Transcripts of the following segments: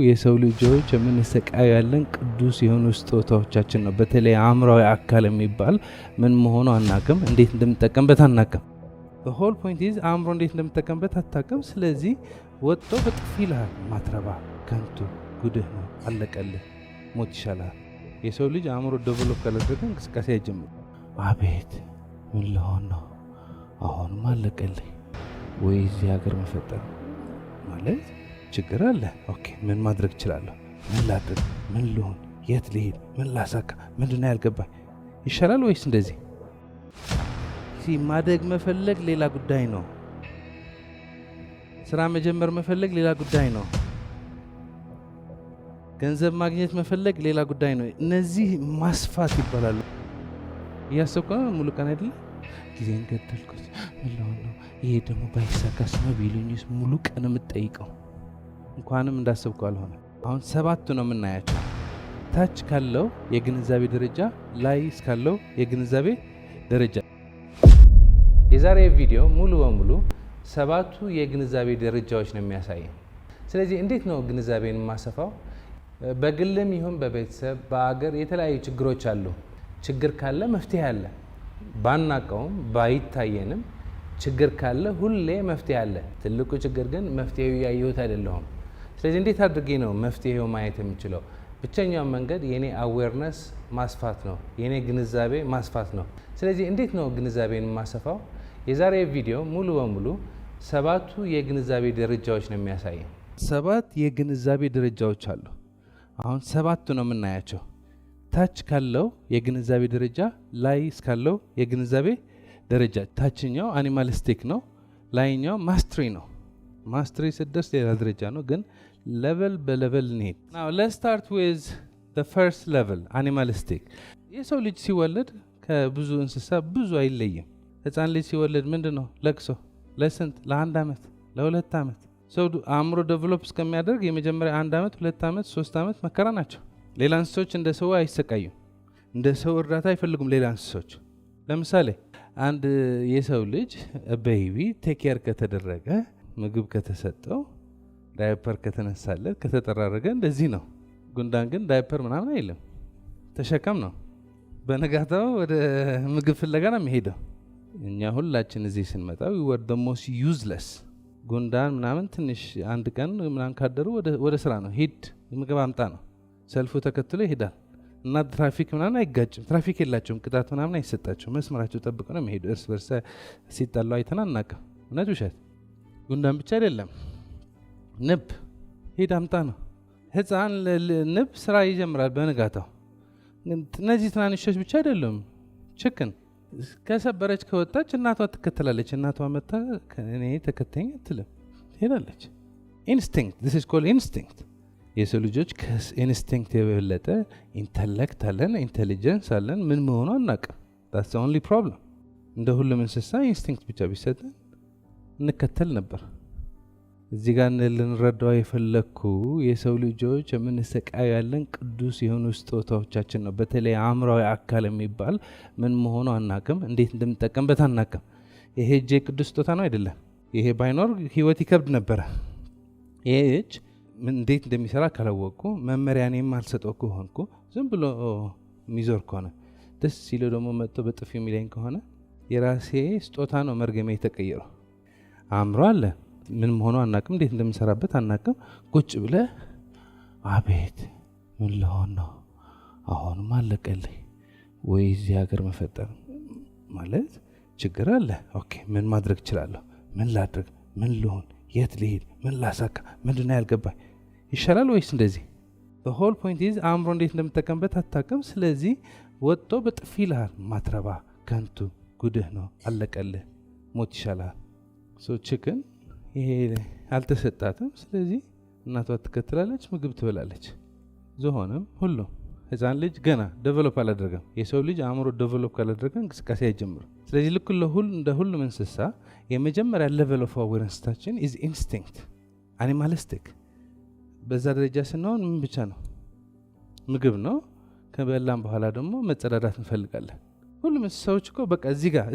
የሰው ልጆች የምንሰቃይ ያለን ቅዱስ የሆኑ ስጦታዎቻችን ነው። በተለይ አእምሯዊ አካል የሚባል ምን መሆኑ አናቅም፣ እንዴት እንደምጠቀምበት አናቅም። the whole point is አእምሮ እንዴት እንደምጠቀምበት አታቅም። ስለዚህ ወጥቶ በጥፊ ይልሃል። ማትረባ፣ ከንቱ፣ ጉድህ ነው፣ አለቀልህ፣ ሞት ይሻላል። የሰው ልጅ አእምሮ ዴቨሎፕ ካላደረገ እንቅስቃሴ አይጀምርም። አቤት ምን ልሆን ነው አሁንም አለቀልኝ ወይ እዚህ ሀገር መፈጠር ማለት ችግር አለ። ኦኬ ምን ማድረግ እችላለሁ? ምን ላድርግ? ምን ልሆን? የት ልሄድ? ምን ላሳካ? ምንድነው ያልገባኝ? ይሻላል ወይስ እንደዚህ? ማደግ መፈለግ ሌላ ጉዳይ ነው። ስራ መጀመር መፈለግ ሌላ ጉዳይ ነው። ገንዘብ ማግኘት መፈለግ ሌላ ጉዳይ ነው። እነዚህ ማስፋት ይባላሉ። እያሰብኩ ነው ሙሉ ቀን አይደለ ጊዜን ገደልኩት ምን ልሆን ነው ይሄ ደግሞ ባይሳካስ ነው ቢሉኝስ ሙሉ ቀን የምጠይቀው እንኳንም እንዳሰብከው አልሆነ። አሁን 7 ነው የምናያቸው። ታች ካለው የግንዛቤ ደረጃ ላይ እስካለው የግንዛቤ ደረጃ። የዛሬ ቪዲዮ ሙሉ በሙሉ 7ቱ የግንዛቤ ደረጃዎች ነው የሚያሳየው። ስለዚህ እንዴት ነው ግንዛቤን የማሰፋው? በግልም ይሁን በቤተሰብ በአገር የተለያዩ ችግሮች አሉ። ችግር ካለ መፍትሄ አለ። ባናቀውም ባይታየንም ችግር ካለ ሁሌ መፍትሄ አለ። ትልቁ ችግር ግን መፍትሄው ያየሁት አይደለሁም። ስለዚህ እንዴት አድርጌ ነው መፍትሄው ማየት የምችለው? ብቸኛው መንገድ የኔ አዌርነስ ማስፋት ነው፣ የኔ ግንዛቤ ማስፋት ነው። ስለዚህ እንዴት ነው ግንዛቤን የማሰፋው? የዛሬ ቪዲዮ ሙሉ በሙሉ 7ቱ የግንዛቤ ደረጃዎች ነው የሚያሳየው። 7 የግንዛቤ ደረጃዎች አሉ። አሁን 7ቱ ነው የምናያቸው። ታች ካለው የግንዛቤ ደረጃ ላይ እስካለው የግንዛቤ ደረጃ። ታችኛው አኒማሊስቲክ ነው፣ ላይኛው ማስትሪ ነው። ማስትሪ ስደርስ ሌላ ደረጃ ነው፣ ግን ሌቨል በሌቨል እንሄድ። ናው ሌትስ ስታርት ዊዝ ዘ ፈርስት ሌቨል አኒማሊስቲክ። የሰው ልጅ ሲወለድ ከብዙ እንስሳ ብዙ አይለይም። ህፃን ልጅ ሲወለድ ምንድነው ለቅሶ ለስንት ለ1 ዓመት ለ2 ዓመት ሰው አእምሮ ዴቨሎፕ እስከሚያደርግ የመጀመሪያ 1 ዓመት 2 ዓመት 3 ዓመት መከራ ናቸው። ሌላ እንስሶች እንደ ሰው አይሰቃዩም። እንደ ሰው እርዳታ አይፈልጉም ሌላ እንስሶች። ለምሳሌ አንድ የሰው ልጅ ቤቢ ቴክ ኬር ከተደረገ ምግብ ከተሰጠው ዳይፐር ከተነሳለት ከተጠራረገ እንደዚህ ነው። ጉንዳን ግን ዳይፐር ምናምን አይልም፣ ተሸከም ነው። በነጋታው ወደ ምግብ ፍለጋ ነው የሚሄደው። እኛ ሁላችን እዚህ ስንመጣ we were the most useless። ጉንዳን ምናምን ትንሽ አንድ ቀን ምናምን ካደሩ ወደ ስራ ነው ሂድ ምግብ አምጣ ነው። ሰልፉ ተከትሎ ይሄዳል እና ትራፊክ ምናምን አይጋጭም። ትራፊክ የላቸውም፣ ቅጣት ምናምን አይሰጣቸውም። መስመራቸው ጠብቀው ነው የሚሄዱ። እርስ በርስ ሲጣሉ አይተን አናውቅም። እውነት ውሸት? ጉንዳን ብቻ አይደለም፣ ንብ ሂድ አምጣ ነው። ህፃን ንብ ስራ ይጀምራል በንጋታው። እነዚህ ትናንሾች ብቻ አይደሉም። ችክን ከሰበረች ከወጣች እናቷ ትከተላለች። እናቷ መታ እኔ ተከተኝ አትልም፣ ትሄዳለች። ኢንስቲንክት this is called instinct። የሰው ልጆች ከኢንስቲንክት የበለጠ ኢንተሌክት አለን፣ ኢንቴሊጀንስ አለን። ምን መሆኑ አናውቅም። that's the only problem። እንደ ሁሉም እንስሳ ኢንስቲንክት ብቻ ቢሰጠን እንከተል ነበር። እዚህ ጋር ልንረዳው የፈለኩ የሰው ልጆች የምንሰቃይ ያለን ቅዱስ የሆኑ ስጦታዎቻችን ነው። በተለይ አእምሯዊ አካል የሚባል ምን መሆኑ አናውቅም፣ እንዴት እንደምጠቀምበት አናውቅም። ይሄ እጅ ቅዱስ ስጦታ ነው አይደለም? ይሄ ባይኖር ህይወት ይከብድ ነበረ። ይሄ እጅ እንዴት እንደሚሰራ ካላወቅኩ፣ መመሪያ እኔም አልሰጠው ከሆንኩ፣ ዝም ብሎ የሚዞር ከሆነ ደስ ሲለው ደግሞ መጥቶ በጥፊ የሚለኝ ከሆነ የራሴ ስጦታ ነው መርገሜ የተቀየረው። አእምሮ አለ፣ ምን መሆኑ አናውቅም፣ እንዴት እንደምሰራበት አናውቅም። ቁጭ ብለህ አቤት ምን ልሆን ነው አሁንም አለቀልኝ ወይ እዚህ ሀገር መፈጠር ማለት ችግር አለ። ኦኬ ምን ማድረግ እችላለሁ? ምን ላድርግ? ምን ልሆን? የት ልሄድ? ምን ላሳካ? ምንድነው ያልገባኝ? ይሻላል ወይስ እንደዚህ? the whole point is አእምሮ እንዴት እንደምጠቀምበት አታውቅም። ስለዚህ ወጥቶ በጥፊ ይልሃል። ማትረባ፣ ከንቱ፣ ጉድህ ነው፣ አለቀልህ፣ ሞት ይሻላል። ችክን ይሄ አልተሰጣትም። ስለዚህ እናቷ ትከተላለች፣ ምግብ ትበላለች። ዝሆንም ሁሉም ህፃን ልጅ ገና ዴቨሎፕ አላደረገም። የሰው ልጅ አእምሮ ዴቨሎፕ ካላደረገ እንቅስቃሴ አይጀምርም። ስለዚህ ልክ እንደ ሁሉም እንስሳ የመጀመሪያ ሌቨል ኦፍ አዌርነስታችን ኢዝ ኢንስቲንክት አኒማሊስቲክ። በዛ ደረጃ ስንሆን ምን ብቻ ነው? ምግብ ነው። ከበላም በኋላ ደግሞ መጸዳዳት እንፈልጋለን። ሁሉም እንስሳዎች እኮ በቃ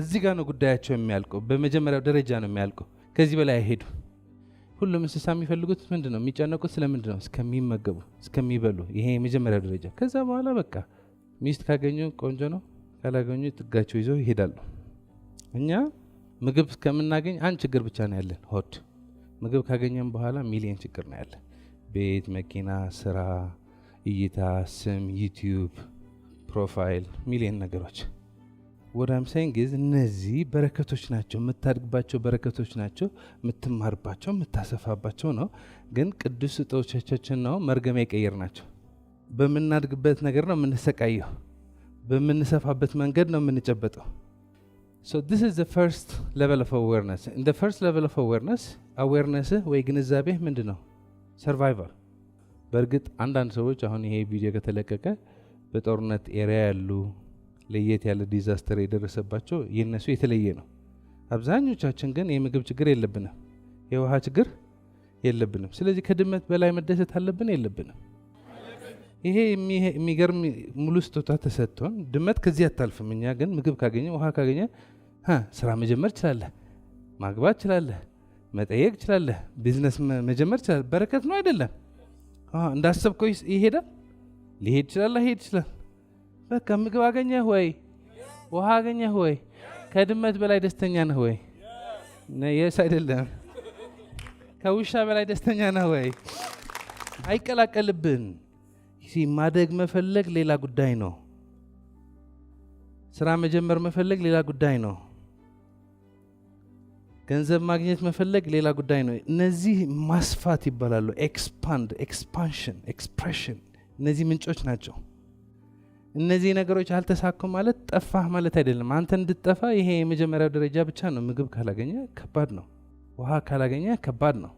እዚህ ጋር ነው ጉዳያቸው የሚያልቀው። በመጀመሪያው ደረጃ ነው የሚያልቀው። ከዚህ በላይ አይሄዱ። ሁሉም እንስሳ የሚፈልጉት ምንድነው? የሚጨነቁት ስለምንድነው? እስከሚመገቡ እስከሚበሉ። ይሄ የመጀመሪያው ደረጃ። ከዛ በኋላ በቃ ሚስት ካገኙ ቆንጆ ነው፣ ካላገኙ ጥጋቸው ይዘው ይሄዳሉ። እኛ ምግብ እስከምናገኝ አንድ ችግር ብቻ ነው ያለን፣ ሆድ። ምግብ ካገኘን በኋላ ሚሊዮን ችግር ነው ያለን። ቤት፣ መኪና፣ ስራ፣ እይታ፣ ስም፣ ዩቲዩብ፣ ፕሮፋይል፣ ሚሊዮን ነገሮች። what I'm saying is እነዚህ በረከቶች ናቸው፣ የምታድግባቸው በረከቶች ናቸው፣ የምትማርባቸው የምታሰፋባቸው ነው። ግን ቅዱስ ስጦቻችን ነው መርገም የቀየር ናቸው። በምናድግበት ነገር ነው የምንሰቃየው፣ በምንሰፋበት መንገድ ነው የምንጨበጠው። So this is the first level of awareness. In the first level of awareness ወይ ግንዛቤ ምንድነው? survival። በእርግጥ አንዳንድ ሰዎች አሁን ይሄ ቪዲዮ ከተለቀቀ በጦርነት ኤሪያ ያሉ ለየት ያለ ዲዛስተር የደረሰባቸው የነሱ የተለየ ነው። አብዛኞቻችን ግን የምግብ ችግር የለብንም፣ የውሃ ችግር የለብንም። ስለዚህ ከድመት በላይ መደሰት አለብን የለብንም? ይሄ የሚገርም ሙሉ ስጦታ ተሰጥቶን ድመት ከዚህ አታልፍም። እኛ ግን ምግብ ካገኘ ውሃ ካገኘ ስራ መጀመር ይችላል፣ ማግባት ይችላል፣ መጠየቅ ይችላል፣ ቢዝነስ መጀመር ይችላል። በረከት ነው አይደለም? እንዳሰብከው ይሄዳል፣ ሊሄድ ይችላል፣ ሊሄድ ይችላል። በቃ ምግብ አገኘህ ወይ? ውሃ አገኘህ ወይ? ከድመት በላይ ደስተኛ ነህ ወይ? የስ አይደለም? ከውሻ በላይ ደስተኛ ነህ ወይ? አይቀላቀልብን። ማደግ መፈለግ ሌላ ጉዳይ ነው። ስራ መጀመር መፈለግ ሌላ ጉዳይ ነው። ገንዘብ ማግኘት መፈለግ ሌላ ጉዳይ ነው። እነዚህ ማስፋት ይባላሉ። ኤክስፓንድ፣ ኤክስፓንሽን፣ ኤክስፕሬሽን፣ እነዚህ ምንጮች ናቸው። እነዚህ ነገሮች አልተሳኩም ማለት ጠፋህ ማለት አይደለም። አንተ እንድትጠፋ ይሄ የመጀመሪያው ደረጃ ብቻ ነው። ምግብ ካላገኘ ከባድ ነው። ውሃ ካላገኘ ከባድ ነው።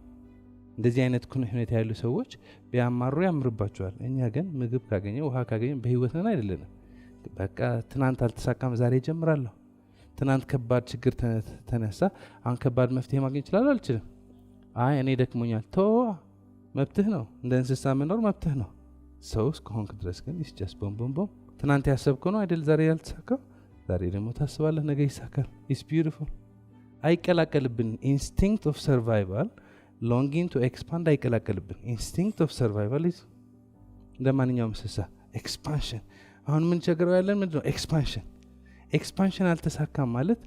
እንደዚህ አይነት ሁኔታ ያሉ ሰዎች ቢያማሩ ያምርባቸዋል። እኛ ግን ምግብ ካገኘ ውሃ ካገኘ በህይወት ነን አይደለም? በቃ ትናንት አልተሳካም ዛሬ ጀምራለሁ። ትናንት ከባድ ችግር ተነሳ፣ አሁን ከባድ መፍትሄ ማግኘት ይችላል አልችልም? አይ እኔ ደክሞኛል። ተው፣ መብትህ ነው። እንደ እንስሳ መኖር መብትህ ነው። ሰው እስከሆንክ ድረስ ግን ይስጨስ ቦምቦምቦም ትናንት ያሰብከው ነው አይደል ዛሬ ያልተሳካው? ዛሬ ደግሞ ታስባለህ ነገ ይሳካል። ኢትስ ቢዩቲፉል። አይቀላቀልብን። ኢንስቲንክት ኦፍ ሰርቫይቫል ሎንጊንግ ቱ ኤክስፓንድ አይቀላቀልብን። ኢንስቲንክት ኦፍ ሰርቫይቫል ኢዝ እንደ ማንኛውም እንስሳ ኤክስፓንሽን። አሁን ምን ቸግረው ያለን ምንድነው? ኤክስፓንሽን። ኤክስፓንሽን አልተሳካም ማለት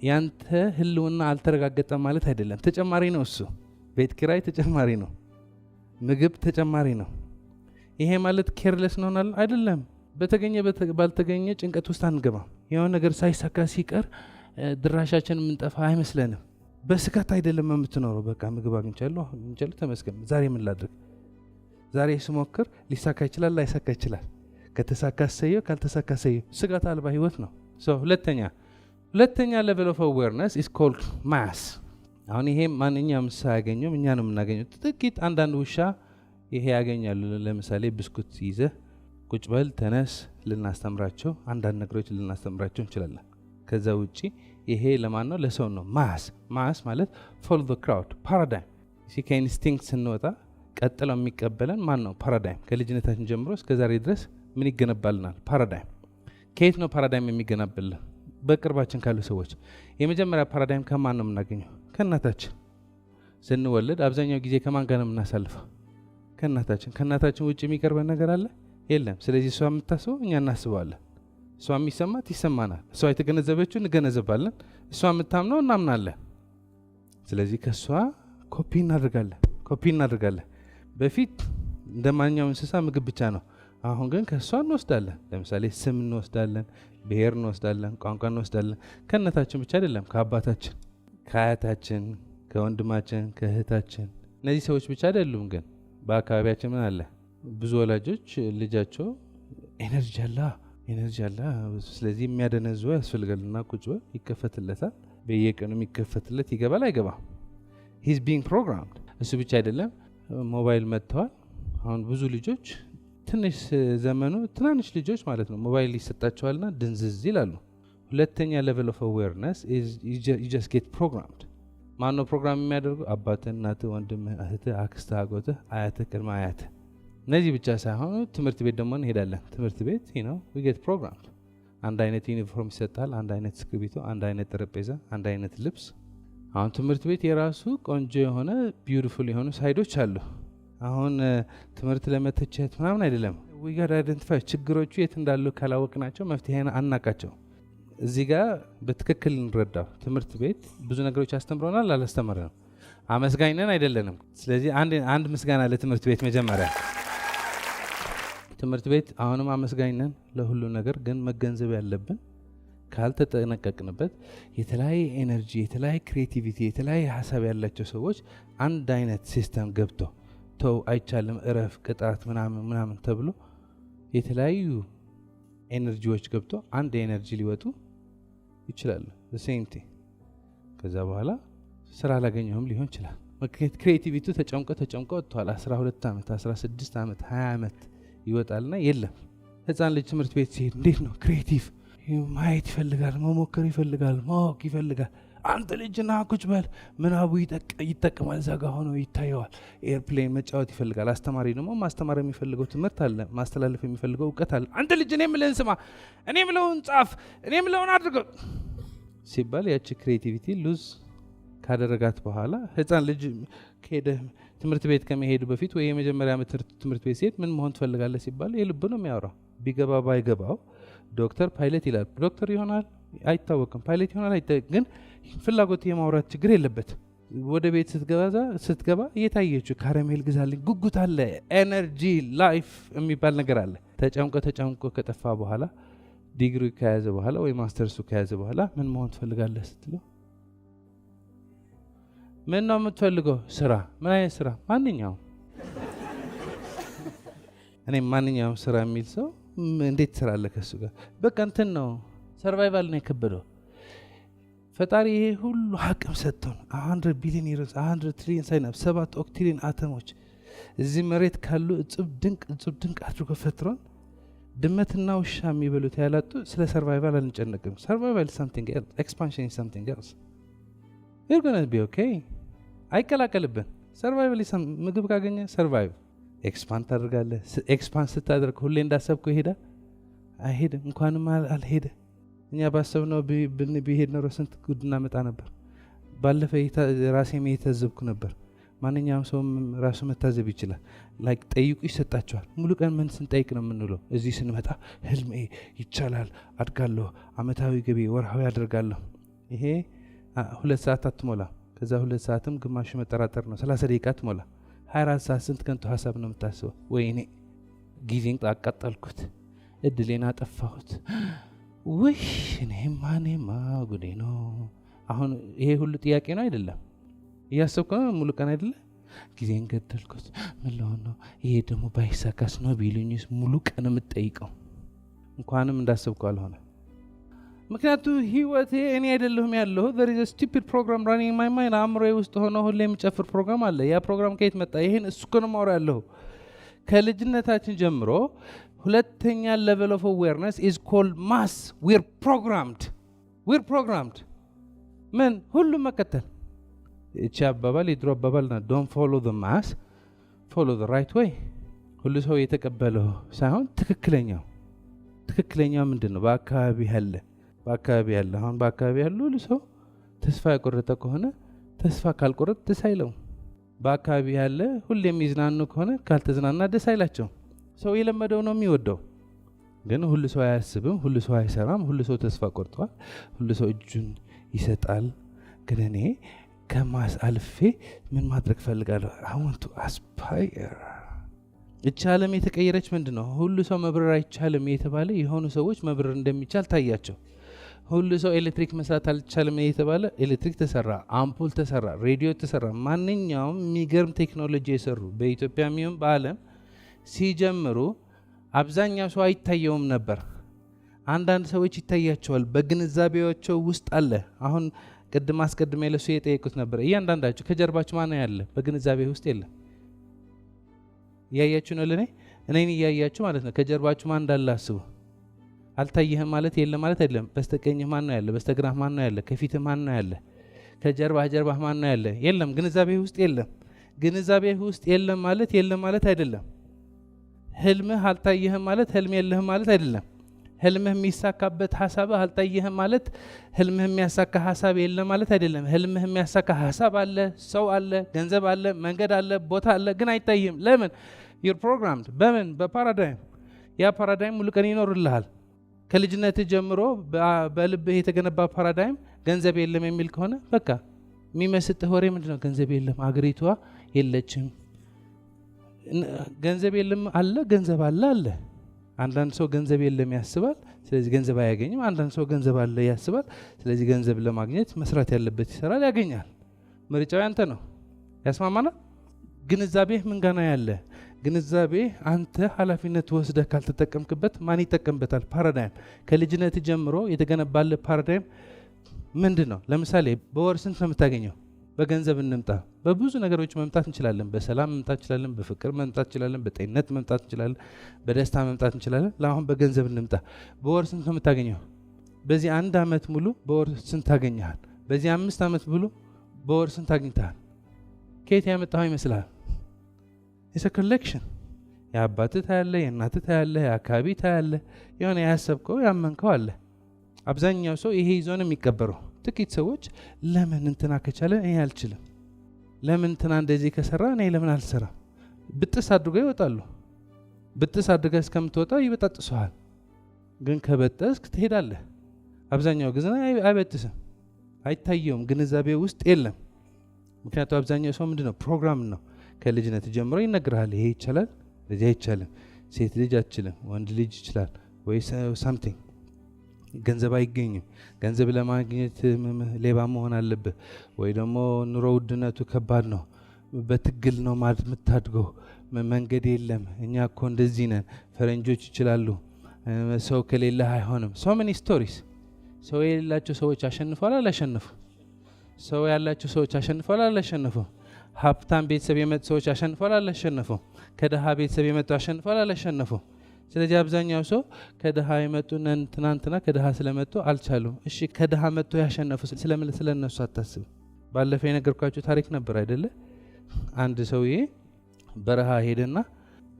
ያንተ ህልውና አልተረጋገጠም ማለት አይደለም። ተጨማሪ ነው እሱ። ቤት ኪራይ ተጨማሪ ነው፣ ምግብ ተጨማሪ ነው። ይሄ ማለት ኬርለስ ነው አይደለም። በተገኘ ባልተገኘ ጭንቀት ውስጥ አንገባም። የሆነ ነገር ሳይሳካ ሲቀር ድራሻችን የምንጠፋ አይመስለንም። በስጋት አይደለም የምትኖረው። በቃ ምግብ አግኝቻለሁ ተመስገን፣ ዛሬ ምን ላድርግ? ዛሬ ስሞክር ሊሳካ ይችላል፣ ላይሳካ ይችላል። ከተሳካ ሰየው፣ ካልተሳካ ሰየው። ስጋት አልባ ህይወት ነው። ሁለተኛ level of awareness is called mass። አሁን ይሄ ማንኛውም ሳያገኘው እኛ ነው የምናገኘው። ጥቂት አንዳንድ ውሻ ይሄ ያገኛሉ። ለምሳሌ ብስኩት ይዘህ ቁጭ በል ተነስ ልናስተምራቸው፣ አንዳንድ ነገሮች ልናስተምራቸው እንችላለን። ከዛ ውጪ ይሄ ለማን ነው? ለሰው ነው። ማስ ማለት follow the crowd paradigm። ከኢንስቲንክት ስንወጣ ቀጥለው የሚቀበለን ማን ነው? ፓራዳይም። ከልጅነታችን ጀምሮ እስከ ዛሬ ድረስ ምን ይገነባልናል? ፓራዳይም። ከየት ነው ፓራዳይም የሚገነባልን? በቅርባችን ካሉ ሰዎች። የመጀመሪያ ፓራዳይም ከማን ነው የምናገኘው? ከእናታችን። ስንወለድ አብዛኛው ጊዜ ከማን ጋር ነው የምናሳልፈው? ከእናታችን። ከእናታችን ውጭ የሚቀርበን ነገር አለ? የለም። ስለዚህ እሷ የምታስበው እኛ እናስበዋለን። እሷ የሚሰማት ይሰማናል። እሷ የተገነዘበችው እንገነዘባለን። እሷ የምታምነው እናምናለን። ስለዚህ ከእሷ ኮፒ እናደርጋለን። በፊት እንደ ማንኛውም እንስሳ ምግብ ብቻ ነው። አሁን ግን ከእሷ እንወስዳለን። ለምሳሌ ስም እንወስዳለን፣ ብሔር እንወስዳለን፣ ቋንቋ እንወስዳለን። ከእናታችን ብቻ አይደለም፣ ከአባታችን፣ ከአያታችን፣ ከወንድማችን፣ ከእህታችን። እነዚህ ሰዎች ብቻ አይደሉም። ግን በአካባቢያችን ምን አለ? ብዙ ወላጆች ልጃቸው ኤነርጂ አላ ስለዚህ የሚያደነዙ ያስፈልጋልና ቁጭ በል ይከፈትለታል። በየቀኑ የሚከፈትለት ይገባል አይገባም? ሂዝ ቢንግ ፕሮግራምድ። እሱ ብቻ አይደለም፣ ሞባይል መጥተዋል። አሁን ብዙ ልጆች ትንሽ ዘመኑ ትናንሽ ልጆች ማለት ነው ሞባይል ይሰጣቸዋልና ድንዝዝ ይላሉ። ሁለተኛ level of awareness is you just get programmed። ማን ነው ፕሮግራም የሚያደርገው? አባትህ፣ እናትህ፣ ወንድምህ፣ እህትህ፣ አክስትህ፣ አጎትህ፣ አያትህ፣ ቅድመ አያትህ። እነዚህ ብቻ ሳይሆን ትምህርት ቤት ደግሞ እንሄዳለን። ትምህርት ቤት we get programmed። አንድ አይነት ዩኒፎርም ይሰጣል፣ አንድ አይነት እስክሪብቶ፣ አንድ አይነት ጠረጴዛ፣ አንድ አይነት ልብስ፣ አሁን ትምህርት ቤት የራሱ ቆንጆ የሆነ ቢዩቲፉል የሆኑ ሳይዶች አሉ። አሁን ትምህርት ለመተቸት ምናምን አይደለም። we got to identify ችግሮቹ የት እንዳሉ ካላወቅናቸው መፍትሄን አናቃቸው። እዚህ ጋር በትክክል እንረዳው። ትምህርት ቤት ብዙ ነገሮች አስተምሮናል፣ አላስተማረንም። አመስጋኝ ነን አይደለንም። ስለዚህ አንድ ምስጋና ለትምህርት ቤት መጀመሪያ። ትምህርት ቤት አሁንም አመስጋኝ ነን ለሁሉ ነገር፣ ግን መገንዘብ ያለብን ካልተጠነቀቅንበት የተለያየ ኤነርጂ፣ የተለያየ ክሬቲቪቲ፣ የተለያየ ሀሳብ ያላቸው ሰዎች አንድ አይነት ሲስተም ገብቶ ተው አይቻልም፣ እረፍ፣ ቅጣት ምናምን ተብሎ የተለያዩ ኤነርጂዎች ገብቶ አንድ ኤነርጂ ሊወጡ ይችላሉ። ሴም ቲንግ ከዛ በኋላ ስራ አላገኘሁም ሊሆን ይችላል። ምክንያት ክሬቲቪቲ ተጨምቆ ወጥቷል። 12 ዓመት 16 ዓመት 20 ዓመት ይወጣልና የለም። ህፃን ልጅ ትምህርት ቤት ሲሄድ እንዴት ነው ክሬቲቭ ማየት ይፈልጋል፣ መሞከር ይፈልጋል፣ ማወቅ ይፈልጋል። አንተ ልጅና ቁጭ በል ምናቡ ይጠቀማል፣ እዛ ጋ ሆኖ ይታየዋል። ኤርፕሌን መጫወት ይፈልጋል። አስተማሪ ደግሞ ማስተማር የሚፈልገው ትምህርት አለ፣ ማስተላለፍ የሚፈልገው እውቀት አለ። አንተ ልጅ እኔ የምልህን ስማ፣ እኔ የምለውን ጻፍ፣ እኔ የምለውን አድርገው ሲባል ያቺ ክሬቲቪቲ ሉዝ ካደረጋት በኋላ ህፃን ልጅ ከሄደ ትምህርት ቤት ከመሄዱ በፊት ወይ የመጀመሪያ ዓመት ትምህርት ቤት ሲሄድ ምን መሆን ትፈልጋለህ ሲባል የልብ ነው የሚያወራው። ቢገባ ባይገባው ዶክተር፣ ፓይለት ይላል። ዶክተር ይሆናል አይታወቅም፣ ፓይለት ይሆናል አይታወቅም። ግን ፍላጎት የማውራት ችግር የለበት። ወደ ቤት ስትገባ እየታየችው ካረሜል ግዛልኝ ጉጉት አለ፣ ኤነርጂ ላይፍ የሚባል ነገር አለ። ተጨምቆ ከጠፋ በኋላ ዲግሪ ከያዘ በኋላ ወይ ማስተርሱ ከያዘ በኋላ ምን መሆን ትፈልጋለህ ስትለው ምን ነው የምትፈልገው? ስራ። ምን አይነት ስራ? ማንኛውም። እኔ ማንኛውም ስራ የሚል ሰው እንዴት ስራ አለ ከሱ ጋር? በቃ እንትን ነው ሰርቫይቫል ነው የከበደው። ፈጣሪ ይሄ ሁሉ አቅም ሰጥቶን 100 ቢሊዮን ዩሮስ 100 ትሪሊዮን ሳይናፕ 7 ኦክትሪሊዮን አተሞች እዚህ መሬት ካሉ እጽብ ድንቅ አድርጎ ፈጥሮን ድመትና ውሻ የሚበሉት ያላጡ ስለ ሰርቫይቫል አንጨነቅም። ሰርቫይቫል something else, expansion is something else. you're going to be okay. አይቀላቀልብን። ሰርቫይቫል ምግብ ካገኘ ሰርቫይቭ ኤክስፓንድ ታደርጋለህ። ኤክስፓንድ ስታደርግ ሁሌ እንዳሰብኩ ይሄዳል አይሄድም። እንኳንም አልሄደ። እኛ ባሰብነው ብንሄድ ኖሮ ስንት ጉድ እናመጣ ነበር። ባለፈ ራሴም እየታዘብኩ ነበር። ማንኛውም ሰው ራሱ መታዘብ ይችላል። ላይክ ጠይቁ ይሰጣቸዋል። ሙሉ ቀን ምን ስንጠይቅ ነው የምንውለው? እዚህ ስንመጣ ህልሜ ይቻላል፣ አድጋለሁ፣ አመታዊ ገቢ ወርሃዊ አድርጋለሁ። ይሄ 2 ሰዓት አትሞላ። ከዛ 2 ሰዓትም ግማሽ መጠራጠር ነው። 30 ደቂቃ አትሞላ። 24 ሰዓት ስንት ከንቱ ሀሳብ ነው የምታስበው? ወይኔ ጊዜን አቃጠልኩት፣ እድሌን አጠፋሁት፣ ውይ እኔማ ጉዴ ነው። አሁን ይሄ ሁሉ ጥያቄ ነው አይደለም? እያሰብኩ ነው ሙሉ ቀን አይደለ? ጊዜን ገደልኩት፣ ምን ልሆን ነው? ይሄ ደግሞ ባይሳካስ ነው ቢሉኝስ? ሙሉ ቀን የምትጠይቀው እንኳንም እንዳሰብኩ አልሆነ። ምክንያቱ ህይወቴ እኔ አይደለሁም ያለሁ። there is a stupid program running in my mind። አእምሮዬ ውስጥ ሆኖ ሁሌ የሚጨፍር ፕሮግራም አለ። ያ ፕሮግራም ከየት መጣ? ይሄን እሱ እኮ ነው የማወራው ያለሁ። ከልጅነታችን ጀምሮ ሁለተኛ level of awareness is called mass. we're programmed ምን ሁሉም መከተል። እቺ አባባል የድሮ አባባል ነው። don't follow the mass, follow the right way። ሁሉ ሰው የተቀበለው ሳይሆን ትክክለኛው ምንድነው? በአካባቢ ያለ አሁን በአካባቢ ያለ ሁሉ ሰው ተስፋ ያቆረጠ ከሆነ ተስፋ ካልቆረጥ ደስ አይለው። በአካባቢ ያለ ሁሉ የሚዝናኑ ከሆነ ካልተዝናና ደስ አይላቸው። ሰው የለመደው ነው የሚወደው። ግን ሁሉ ሰው አያስብም፣ ሁሉ ሰው አይሰራም፣ ሁሉ ሰው ተስፋ ቆርጧል፣ ሁሉ ሰው እጁን ይሰጣል። ግን እኔ ከማስ አልፌ ምን ማድረግ ፈልጋለሁ? I want to aspire። እቺ ዓለም የተቀየረች ምንድነው? ሁሉ ሰው መብረር አይቻልም የተባለ የሆኑ ሰዎች መብረር እንደሚቻል ታያቸው። ሁሉ ሰው ኤሌክትሪክ መስራት አልቻለም የተባለ ኤሌክትሪክ ተሰራ፣ አምፖል ተሰራ፣ ሬዲዮ ተሰራ። ማንኛውም የሚገርም ቴክኖሎጂ የሰሩ በኢትዮጵያ የሚሆን በዓለም ሲጀምሩ አብዛኛው ሰው አይታየውም ነበር። አንዳንድ ሰዎች ይታያቸዋል፣ በግንዛቤያቸው ውስጥ አለ። አሁን አስቀድሜ ለሱ የጠየቁት ነበር። እያንዳንዳችሁ ከጀርባችሁ ማን ያለ? በግንዛቤ ውስጥ የለም። እያያችሁ ነው። እኔን እያያችሁ ማለት ነው። ከጀርባችሁ ማን እንዳለ አስቡ። አልታየህም ማለት የለም ማለት አይደለም። በስተቀኝህ ማን ነው ያለ? በስተግራህ ማን ነው ያለ? ከፊትህ ማን ነው ያለ? ከጀርባህ ማን ነው ያለ? የለም። ግንዛቤ ውስጥ የለም። ግንዛቤ ውስጥ የለም ማለት አይደለም። ህልምህ አልታየህም ማለት ህልም የለህም ማለት አይደለም። ህልምህ የሚሳካበት ሐሳብህ አልታየህም ማለት ህልምህ የሚያሳካ ሐሳብ የለም ማለት አይደለም። ህልምህ የሚያሳካ ሐሳብ አለ፣ ሰው አለ፣ ገንዘብ አለ፣ መንገድ አለ፣ ቦታ አለ፣ ግን አይታይም። ለምን? you're programmed በምን? በፓራዳይም። ያ ፓራዳይም ሙሉ ቀን ይኖርልሃል። ከልጅነት ጀምሮ በልብህ የተገነባ ፓራዳይም ገንዘብ የለም የሚል ከሆነ በቃ የሚመስጥህ ወሬ ምንድነው? ገንዘብ የለም፣ አገሪቷ የለችም። ገንዘብ የለም አለ፣ ገንዘብ አለ አለ። አንዳንድ ሰው ገንዘብ የለም ያስባል፣ ስለዚህ ገንዘብ አያገኝም። አንዳንድ ሰው ገንዘብ አለ ያስባል፣ ስለዚህ ገንዘብ ለማግኘት መስራት ያለበት ይሰራል፣ ያገኛል። ምርጫው ያንተ ነው። ያስማማናል? ግንዛቤህ ምን ጋና ያለ ግንዛቤ አንተ ኃላፊነት ወስደህ ካልተጠቀምክበት ማን ይጠቀምበታል? ፓራዳይም ከልጅነት ጀምሮ የተገነባለ ፓራዳይም ምንድን ነው? ለምሳሌ በወር ስንት ነው የምታገኘው? በገንዘብ እንምጣ። በብዙ ነገሮች መምጣት እንችላለን። በሰላም መምጣት እንችላለን፣ በፍቅር መምጣት እንችላለን፣ በጤንነት መምጣት እንችላለን፣ በደስታ መምጣት እንችላለን። ለአሁን በገንዘብ እንምጣ። በወር ስንት ነው የምታገኘው? በዚህ 1 ዓመት ሙሉ በወር ስንት ታገኘሃል? በዚህ 5 ዓመት ሙሉ በወር ስንት አግኝተሃል? ከየት ያመጣኸው ይመስልሃል? ኢትስ አ ኮሌክሽን። የአባትህ ታያለህ፣ የእናትህ ታያለህ፣ የአካባቢ ታያለህ፣ የሆነ ያሰብከው ያመንከው አለ። አብዛኛው ሰው ይሄ ይዞ ነው የሚቀበረው። ጥቂት ሰዎች ለምን እንትና ከቻለ እኔ አልችልም፣ ለምን እንትና እንደዚህ ከሰራ እኔ ለምን አልሰራም? ብጥስ አድርገው ይወጣሉ። ብጥስ አድርገህ እስከምትወጣ ይበጣጥሱሃል። ግን ከበጠስክ ትሄዳለህ። አብዛኛው ጊዜ አይበጥስም፣ አይታየውም፣ ግንዛቤ ውስጥ የለም። ምክንያቱም አብዛኛው ሰው ምንድነው? ፕሮግራም ነው። ከልጅነት ጀምሮ ይነግርሃል፣ ይሄ ይቻላል፣ ለዚህ አይቻልም፣ ሴት ልጅ አትችልም፣ ወንድ ልጅ ይችላል ወይ ሳምቲንግ። ገንዘብ አይገኝም። ገንዘብ ለማግኘት ሌባ መሆን አለብህ፣ ወይ ደግሞ ኑሮ ውድነቱ ከባድ ነው፣ በትግል ነው የምታድገው፣ መንገድ የለም፣ እኛ እኮ እንደዚህ ነን፣ ፈረንጆች ይችላሉ፣ ሰው ከሌለህ አይሆንም። ሶ መኒ ስቶሪስ። ሰው የሌላቸው ሰዎች አሸንፈዋል አላሸነፉ? ሰው ያላቸው ሰዎች አሸንፈዋል አላሸነፉ? ሀብታም ቤተሰብ የመጡ ሰዎች አሸንፈዋል አላሸነፉ? ከደሃ ቤተሰብ የመጡ አሸንፈዋል አላሸነፉ? ስለዚህ አብዛኛው ሰው ከደሃ የመጡ ትናንትና ከደሃ ስለመጡ አልቻሉም። እሺ ከደሃ መጥቶ ያሸነፉ ስለነሱ አታስብ። ባለፈ የነገርኳችሁ ታሪክ ነበር አይደለ? አንድ ሰውዬ በረሃ ሄደና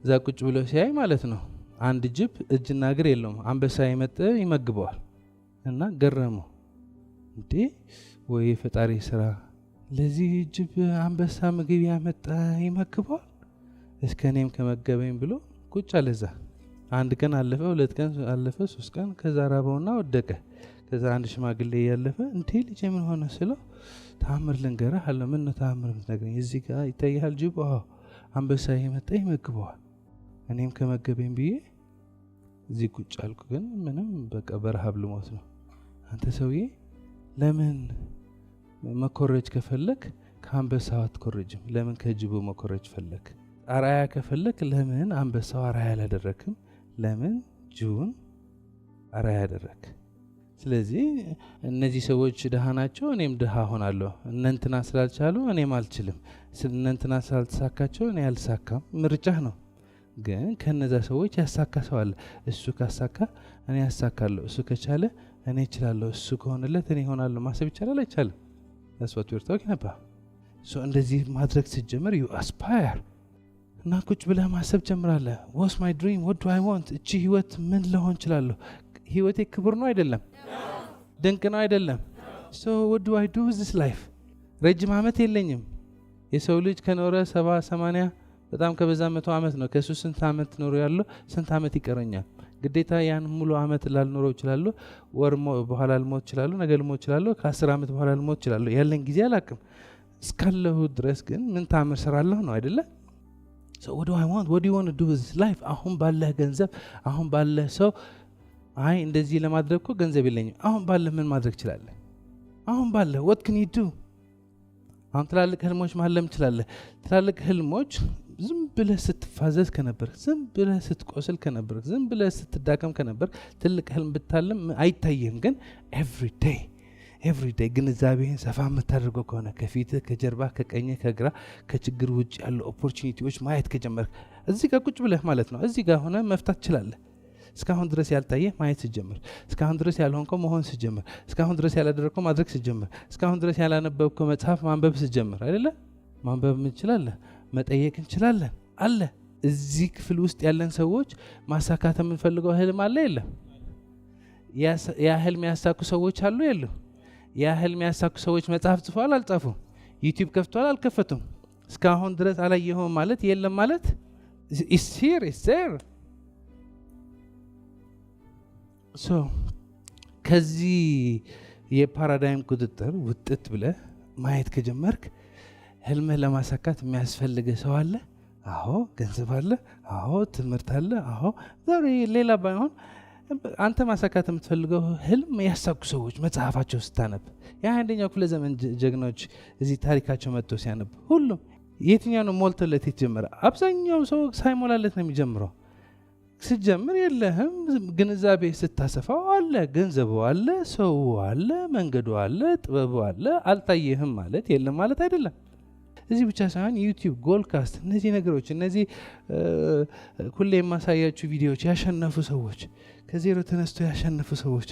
እዛ ቁጭ ብሎ ሲያይ ማለት ነው አንድ ጅብ እጅና እግር የለውም፣ አንበሳ የመጣ ይመግበዋል። እና ገረመው። እንዴ ወይ ፈጣሪ ስራ፣ ለዚህ ጅብ አንበሳ ምግብ ያመጣ ይመግበዋል፣ እስከ እኔም ከመገበኝ ብሎ ቁጭ አለዛ። አንድ ቀን አለፈ፣ 2 ቀን አለፈ፣ 3 ቀን። ከዛ ራበውና ወደቀ። ከዛ አንድ ሽማግሌ ያለፈ እንዴ ልጅ ምን ሆነ ስለው ተአምር ልንገርህ አለ። ምን ነው ተአምር የምትነግረኝ? እዚህ ጋር ይታያል ጅብ። አዎ አንበሳ የመጣ ይመግበዋል፣ እኔም ከመገበኝ ብዬ እዚህ ቁጭ አልኩ። ግን ምንም በቃ በረሃብ ልሞት ነው። አንተ ሰውዬ ለምን መኮረጅ ከፈለክ ከአንበሳው አትኮረጅም? ለምን ከጅቡ መኮረጅ ፈለክ? አራያ ከፈለክ ለምን አንበሳው አራያ አላደረክም? ለምን ጅቡን አራያ አደረክ? ስለዚህ እነዚህ ሰዎች ድሃ ናቸው፣ እኔም ድሃ ሆናለሁ። እነንትና ስላልቻሉ እኔም አልችልም፣ እነንትና ስላልተሳካቸው እኔ አልሳካም። ምርጫህ ነው። ግን ከነዛ ሰዎች ያሳካ ሰው አለ። እሱ ካሳካ እኔ ያሳካለሁ፣ እሱ ከቻለ እኔ እችላለሁ፣ እሱ ከሆነለት እኔ ሆናለሁ። ማሰብ ይቻላል አይቻልም? that's what we're talking about. so እንደዚህ ማድረግ ሲጀምር you aspire እና ቁጭ ብለህ ማሰብ ጀምራለህ። what's my dream? what do I want? እቺ ህይወት ምን ልሆን እችላለሁ? ህይወቴ ክብር ነው አይደለም? ድንቅ ነው አይደለም? so what do I do with this life? ረጅም ዓመት የለኝም። የሰው ልጅ ከኖረ 70 80 በጣም ከበዛ 100 ዓመት ነው። ከሱ ስንት ዓመት ኖሮ ያለው? ስንት ዓመት ይቀረኛል? ግዴታ ያን ሙሉ ዓመት ላልኖረው እችላለሁ። ወር በኋላ ልሞት እችላለሁ፣ ነገ ልሞት እችላለሁ፣ ከ10 ዓመት በኋላ ልሞት እችላለሁ። ያለን ጊዜ አላቅም። እስካለሁ ድረስ ግን ምን ታምር ሰራለሁ ነው አይደለ? so what do I want? what do you want to do with this life? አሁን ባለህ ገንዘብ፣ አሁን ባለህ ሰው፣ አይ እንደዚህ ለማድረግ እኮ ገንዘብ የለኝም። አሁን ባለህ ምን ማድረግ ትችላለህ? አሁን ባለህ what can you do? አሁን ትላልቅ ህልሞች ማለም ትችላለህ። ትላልቅ ህልሞች ዝም ብለህ ስትፋዘዝ ከነበር፣ ዝም ብለህ ስትቆስል ከነበር፣ ዝም ብለህ ስትዳከም ከነበር ትልቅ ህልም ብታለም አይታየም። ግን ኤቭሪ ዴይ ግንዛቤህን ሰፋ የምታደርገው ከሆነ ከፊትህ፣ ከጀርባ፣ ከቀኝ፣ ከግራ ከችግር ውጭ ያሉ ኦፖርቹኒቲዎች ማየት ከጀመርክ እዚህ ጋር ቁጭ ብለህ ማለት ነው እዚህ ጋር ሆነ መፍታት ትችላለህ። እስካሁን ድረስ ያልታየ ማየት ሲጀምር፣ እስካሁን ድረስ ያልሆንከው መሆን ሲጀምር፣ እስካሁን ድረስ ያላደረግከው ማድረግ ሲጀምር፣ እስካሁን ድረስ ያላነበብከው መጽሐፍ ማንበብ ሲጀምር አይደለ? ማንበብ እንችላለን፣ መጠየቅ እንችላለን አለ። እዚህ ክፍል ውስጥ ያለን ሰዎች ማሳካት የምንፈልገው ህልም አለ የለም? ያ ህልም ያሳኩ ሰዎች አሉ የሉ? ያ ህልም ያሳኩ ሰዎች መጽሐፍ ጽፈዋል አልጻፉም? ዩቲዩብ ከፍተዋል አልከፈቱም? እስካሁን ድረስ አላየኸውም ማለት የለም ማለት is here is there so ከዚህ የፓራዳይም ቁጥጥር ውጥት ብለህ ማየት ከጀመርክ ህልምህ ለማሳካት የሚያስፈልግ ሰው አለ? አዎ። ገንዘብ አለ? አዎ። ትምህርት አለ? አዎ። ዛሬ ሌላ ባይሆን አንተ ማሳካት የምትፈልገው ህልም ያሳኩ ሰዎች መጽሐፋቸው ስታነብ የ21ኛው ክፍለ ዘመን ጀግኖች እዚህ ታሪካቸው መጥቶ ሲያነብ ሁሉም የትኛው ነው ሞልቶለት የተጀመረ? አብዛኛው ሰው ሳይሞላለት ነው የሚጀምረው። ስትጀምር የለህም፣ ግንዛቤ ስታሰፋው አለ፣ ገንዘቡ አለ፣ ሰው አለ፣ መንገዱ አለ፣ ጥበቡ አለ። አልታየህም ማለት የለም ማለት አይደለም። እዚህ ብቻ ሳይሆን ዩቲዩብ፣ ጎልካስት፣ እነዚህ ነገሮች እነዚህ ሁሌ የማሳያችሁ ቪዲዮዎች ያሸነፉ ሰዎች ከዜሮ ተነስቶ ያሸነፉ ሰዎች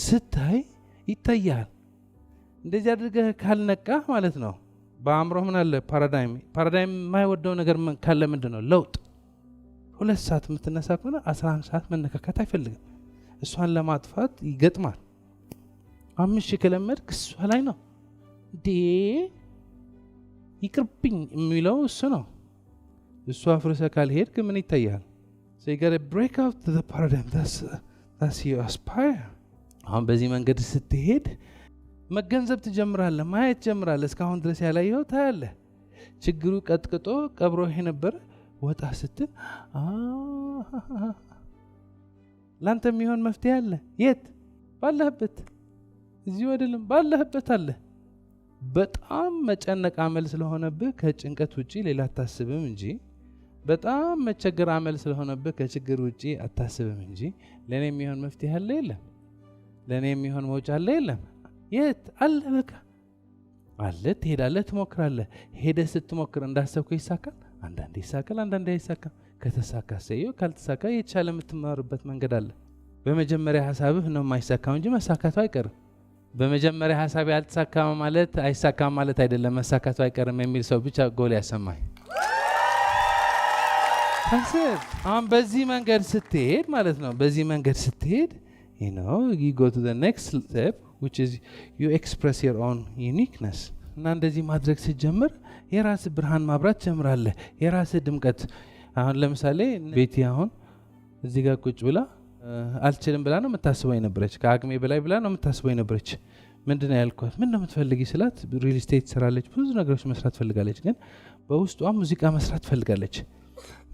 ስታይ ይታያል። እንደዚህ አድርገህ ካልነቃህ ማለት ነው በአእምሮ ምን አለ ፓራዳይም የማይወደው ነገር ካለ ምንድን ነው ለውጥ 2 ሰዓት የምትነሳ ከሆነ 11 ሰዓት መነካካት አይፈልግም። እሷን ለማጥፋት ይገጥማል። 5 ከለመድክ እሷ ላይ ነው እንዴ ይቅርብኝ የሚለው እሱ ነው። እሱ አፍርሰ ካልሄድክ ምን ይታያል? so you got to break out the paradigm that's you aspire። አሁን በዚህ መንገድ ስትሄድ መገንዘብ ትጀምራለህ፣ ማየት ትጀምራለህ። እስካሁን ድረስ ያላየኸው ታያለህ። ችግሩ ቀጥቅጦ ቀብሮ ነበር። ወጣ ስትል ላንተ የሚሆን መፍትሄ አለ። የት? ባለህበት። እዚሁ አይደለም፣ ባለህበት አለ። በጣም መጨነቅ አመል ስለሆነብህ ከጭንቀት ውጪ ሌላ አታስብም እንጂ በጣም መቸገር አመል ስለሆነብህ ከችግር ውጪ አታስብም እንጂ ለኔ የሚሆን መፍትሄ አለ የለም? ለኔ የሚሆን መውጫ አለ የለም? የት አለ? በቃ አለ። ትሄዳለህ፣ ትሞክራለህ። ሄደህ ስትሞክር እንዳሰብከው ይሳካል። አንዳንዴ ይሳካል፣ አንዳንዴ አይሳካም። ከተሳካ ሰየው፣ ካልተሳካ የተሻለ የምትማርበት መንገድ አለ። በመጀመሪያ ሐሳብህ ነው የማይሳካው እንጂ መሳካቱ አይቀርም። በመጀመሪያ ሐሳብ ያልተሳካም ማለት አይሳካም ማለት አይደለም። መሳካቱ አይቀርም የሚል ሰው ብቻ ጎል ያሰማኝ። አሁን በዚህ መንገድ ስትሄድ ማለት ነው በዚህ መንገድ ስትሄድ you go to the next step which is you express your own uniqueness እና እንደዚህ ማድረግ ስትጀምር የራስ ብርሃን ማብራት ጀምራለህ። የራስ ድምቀት። አሁን ለምሳሌ ቤቲ አሁን እዚህ ጋር ቁጭ ብላ አልችልም ብላ ነው የምታስበው የነበረች። ከአቅሜ በላይ ብላ ነው የምታስበው የነበረች። ምንድነው ያልኳት? ምን ነው የምትፈልጊ ስላት ሪል ስቴት ትሰራለች፣ ብዙ ነገሮች መስራት ፈልጋለች፣ ግን በውስጧ ሙዚቃ መስራት ፈልጋለች።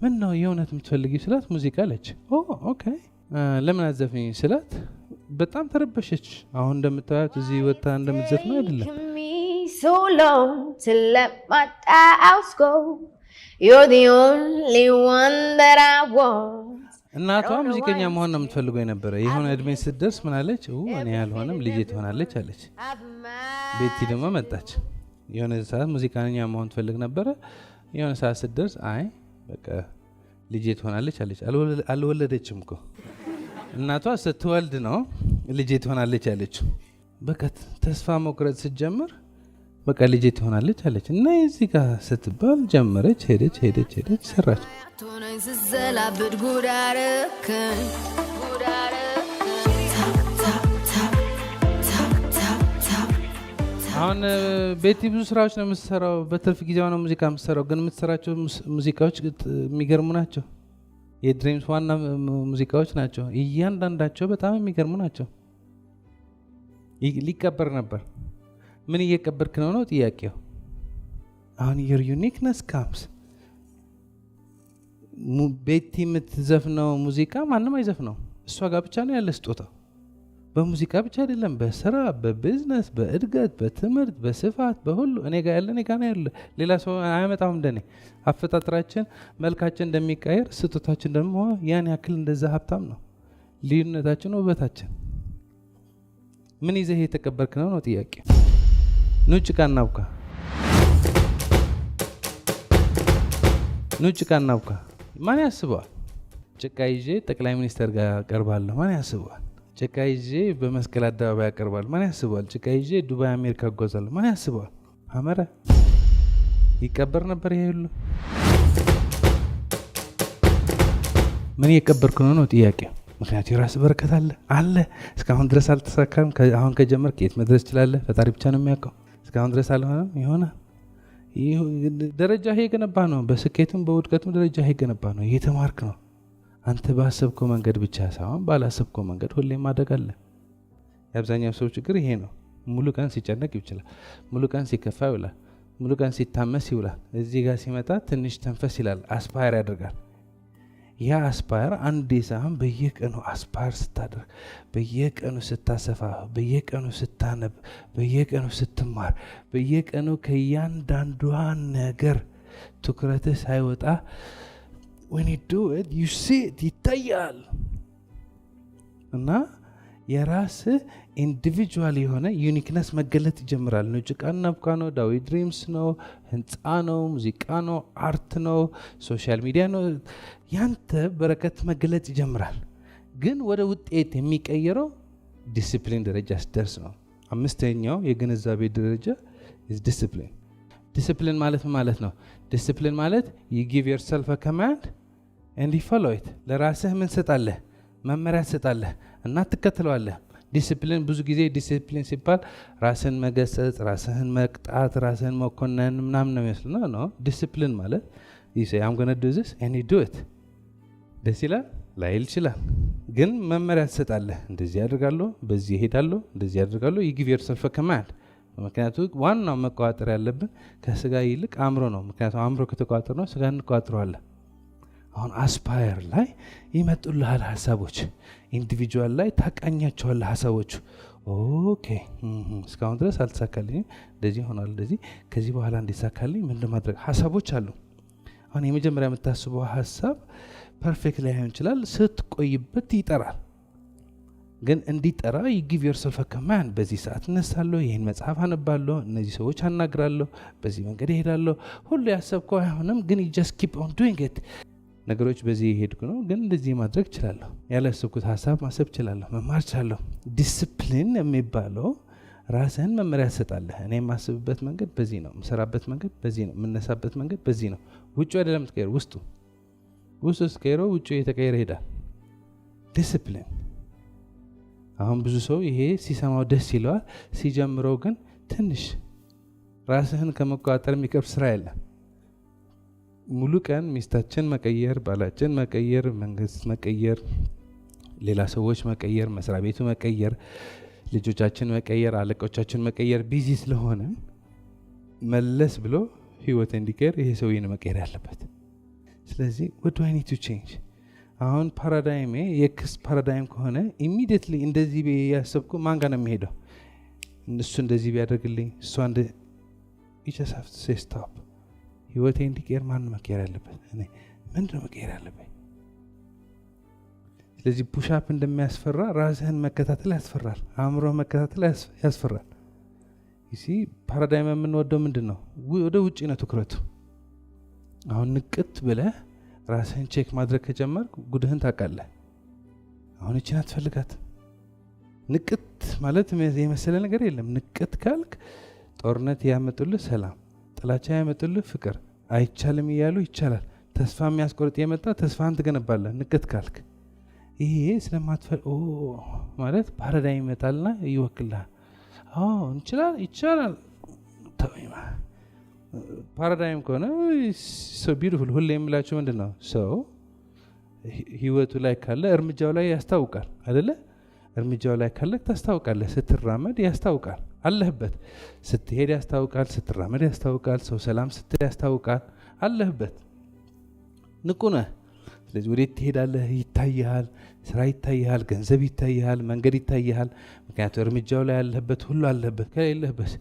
ምን ነው የእውነት የምትፈልጊ ስላት ሙዚቃ አለች። ኦኬ ለምን አዘፍኝ ስላት በጣም ተረበሸች። አሁን እንደምታዩት እዚህ ወጣ እንደምትዘፍነው አይደለም። So long to let my doubts go. You're the only one that I want. እናቷ ሙዚቀኛ መሆን ነው የምትፈልገው የነበረ። የሆነ እድሜ ስትደርስ ምን አለች? እኔ ያልሆነም ልጄ ትሆናለች አለች። ቤቲ ደግሞ መጣች። የሆነ ሰዓት ሙዚቀኛ መሆን ትፈልግ ነበረ። የሆነ ሰዓት ስትደርስ አይ በቃ ልጄ ትሆናለች አለች። አልወለደችም እኮ እናቷ ስትወልድ ነው ልጄ ትሆናለች አለችው። በቃ ተስፋ መቁረጥ ስትጀምር በቃ ልጄ ትሆናለች አለች እና እዚህ ጋር ስትባል ጀመረች። ሄደች ሰራች። አሁን ቤቲ ብዙ ስራዎች ነው የምትሰራው። በትርፍ ጊዜዋ ነው ሙዚቃ የምትሰራው። ግን የምትሰራቸው ሙዚቃዎች የሚገርሙ ናቸው። የድሪምስ ዋና ሙዚቃዎች ናቸው። እያንዳንዳቸው በጣም የሚገርሙ ናቸው። ሊቀበር ነበር። ምን እየቀበርክ ነው ጥያቄው። አሁን your uniqueness comes። ቤቲ የምትዘፍነው ሙዚቃ ማንም አይዘፍነው፣ እሷ ጋር ብቻ ነው ያለ ስጦታው። በሙዚቃ ብቻ አይደለም፣ በስራ፣ በቢዝነስ፣ በእድገት፣ በትምህርት፣ በስፋት፣ በሁሉ እኔ ጋር ያለ እኔ ጋር ነው ያለ። ሌላ ሰው አያመጣም እንደኔ። አፈጣጥራችን፣ መልካችን እንደሚቀየር ስጦታችን ደግሞ ያን ያክል እንደዛ ሀብታም ነው። ልዩነታችን ውበታችን። ምን ይዘህ የተቀበልክ ነው ጥያቄ። ኑጭቃ እናብካ፣ ኑጭቃ እናብካ። ማን ያስበዋል? ጭቃ ይዤ ጠቅላይ ሚኒስተር ጋር ቀርባለሁ። ማን ያስበዋል? ጭቃ ይዤ በመስቀል አደባባይ ያቀርባል። ማን ያስበዋል? ጭቃ ይዤ ዱባይ አሜሪካ እጓዛለሁ። ማን ያስበዋል? አመረ ይቀበር ነበር ይሄ ሁሉ። ምን እየቀበርክ ነው ጥያቄ። ምክንያቱም የራስ በረከት አለ። እስካሁን ድረስ አልተሳካም። አሁን ከጀመርክ የት መድረስ ትችላለህ? ፈጣሪ ብቻ ነው የሚያውቀው። እስካሁን ድረስ አልሆነም። ይሆናል። ደረጃ የገነባ ነው። በስኬቱም በውድቀቱም ደረጃ የገነባ ነው። እየተማርክ ነው። አንተ ባሰብከው መንገድ ብቻ ሳይሆን ባላሰብከው መንገድ ሁሌም ማደግ አለ። የአብዛኛው ሰው ችግር ይሄ ነው። ሙሉ ቀን ሲጨነቅ ይውላል። ሙሉ ቀን ሲከፋ ይውላል። ሙሉ ቀን ሲታመስ ይውላል። እዚህ ጋር ሲመጣ ትንሽ ተንፈስ ይላል። አስፓየር ያደርጋል። ያ አስፓየር አንዴ ሳይሆን በየቀኑ አስፓየር ስታደርግ፣ በየቀኑ ስታሰፋ፣ በየቀኑ ስታነብ፣ በየቀኑ ስትማር፣ በየቀኑ ከእያንዳንዷ ነገር ትኩረትህ ሳይወጣ when you do it you see it ይታያል። እና የራስህ ኢንዲቪጁዋል የሆነ ዩኒክነስ መገለጥ ይጀምራል። ነው ጭቃና ብካ ነው፣ ዳዊት ድሪምስ ነው፣ ህንፃ ነው፣ ሙዚቃ ነው፣ አርት ነው፣ ሶሻል ሚዲያ ነው። ያንተ በረከት መገለጥ ይጀምራል። ግን ወደ ውጤት የሚቀየረው ዲሲፕሊን ደረጃ ስደርስ ነው። 5ኛው የግንዛቤ ደረጃ ዲሲፕሊን። ዲሲፕሊን ማለት ነው? ዲሲፕሊን ማለት you give yourself a command and you follow it። ለራስህ ምን ሰጣለህ? መመሪያ ሰጣለህ እና ትከተለዋለህ። ዲሲፕሊን ብዙ ጊዜ ዲሲፕሊን ሲባል ራስን መገሰጽ፣ ራስህን መቅጣት፣ ራስህን መኮነን ምናምን ነው የሚመስለው። ነው ዲሲፕሊን ማለት you say I'm going to do this and you do it። ደስ ይላል ላይል ይችላል፣ ግን መመሪያ ትሰጣለህ። እንደዚህ ያደርጋለሁ፣ በዚህ እሄዳለሁ፣ እንደዚህ ያደርጋለሁ። you give yourself a command። ምክንያቱም ዋናው መቆጣጠር ያለብን ከስጋ ይልቅ አእምሮ ነው። ምክንያቱም አእምሮ ከተቆጣጠር ነው ስጋ እንቆጣጠረዋለን። አሁን አስፓየር ላይ ይመጡልሃል ሀሳቦች፣ ኢንዲቪጁዋል ላይ ታቃኛቸዋለህ ሀሳቦቹ። ኦኬ እስካሁን ድረስ አልተሳካልኝም፣ እንደዚህ ሆኗል፣ እንደዚህ ከዚህ በኋላ እንዲሳካልኝ ምንድን ማድረግ ሀሳቦች አሉ። አሁን የመጀመሪያ የምታስበው ሀሳብ ፐርፌክት ላይሆን ይችላል፣ ስትቆይበት ይጠራል። ግን እንዲጠራ you give yourself a command። በዚህ ሰዓት እነሳለሁ፣ ይህን መጽሐፍ አነባለሁ፣ እነዚህ ሰዎች አናግራለሁ፣ በዚህ መንገድ እሄዳለሁ። ሁሉ ያሰብከው አይሆንም፣ ግን you just keep on doing it። ነገሮች በዚህ ይሄድኩ ነው፣ ግን እንደዚህ ማድረግ እችላለሁ። ያላሰብኩት ሀሳብ ማሰብ እችላለሁ፣ መማር እችላለሁ። ዲስፕሊን የሚባለው ራስህን መመሪያ ትሰጣለህ። እኔ የማስብበት መንገድ በዚህ ነው፣ የምሰራበት መንገድ በዚህ ነው፣ የምነሳበት መንገድ በዚህ ነው። ውጭ አይደለም ትቀይር፣ ውስጡ ስትቀይረው ውጭ እየተቀየረ ይሄዳል። ዲስፕሊን። አሁን ብዙ ሰው ይሄ ሲሰማው ደስ ይለዋል፣ ሲጀምረው ግን ትንሽ ራስህን ከመቆጣጠር የሚቀርብ ስራ የለም። ሙሉ ቀን ሚስታችን መቀየር፣ ባላችን መቀየር፣ መንግስት መቀየር፣ ሌላ ሰዎች መቀየር፣ መስሪያ ቤቱ መቀየር፣ ልጆቻችን መቀየር፣ አለቆቻችን መቀየር ቢዚ ስለሆነ መለስ ብሎ ህይወት እንዲቀየር ይሄ ሰውዬ ነው መቀየር ያለበት። ስለዚህ what do I need to change? አሁን ፓራዳይሜ የክስ ፓራዳይም ከሆነ ኢሚዲየትሊ እንደዚህ ያሰብኩ ማን ጋር ነው የሚሄደው? እሱ እንደዚህ ቢያደርግልኝ እሷ እንደ you just have to say stop። ህይወቴ እንዲቀየር ማን መቀየር ያለበት? እኔ ምንድነው መቀየር ያለበት? ስለዚህ ፑሽአፕ እንደሚያስፈራ ራስህን መከታተል ያስፈራል። አእምሮ መከታተል ያስፈራል። ይሲ ፓራዳይም የምንወደው ምንድነው? ወደ ውጪ ነው ትኩረቱ። አሁን ንቅት ብለህ ራስህን ቼክ ማድረግ ከጀመርክ ጉድህን ታውቃለህ። አሁን እቺን አትፈልጋት። ንቅት ማለት የመሰለ ነገር የለም። ንቅት ካልክ ጦርነት ያመጡልህ ሰላም፣ ጥላቻ ያመጡልህ ፍቅር፣ አይቻልም እያሉ ይቻላል። ተስፋ የሚያስቆርጥ የመጣ ተስፋን ትገነባለህ ንቅት ካልክ። ይሄ ስለማትፈል ማለት ፓራዳይም ይመጣልና ይወክልሃል። ይቻላል ተወይማ ፓራዳይም ከሆነ ሰው ቢዩቲፉል። ሁሌ የምላችሁ ምንድን ነው? ሰው ህይወቱ ላይ ካለ እርምጃው ላይ ያስታውቃል አይደለ? እርምጃው ላይ ካለ ታስታውቃለህ። ስትራመድ ያስታውቃል፣ አለህበት። ስትሄድ ያስታውቃል፣ ስትራመድ ያስታውቃል። ሰው ሰላም ስትል ያስታውቃል፣ አለህበት። ንቁ ነህ። ስለዚህ ወዴት ትሄዳለህ ይታይሃል፣ ስራ ይታይሃል፣ ገንዘብ ይታይሃል፣ መንገድ ይታይሃል። ምክንያቱም እርምጃው ላይ ያለህበት ሁሉ አለህበት። ከሌለህበት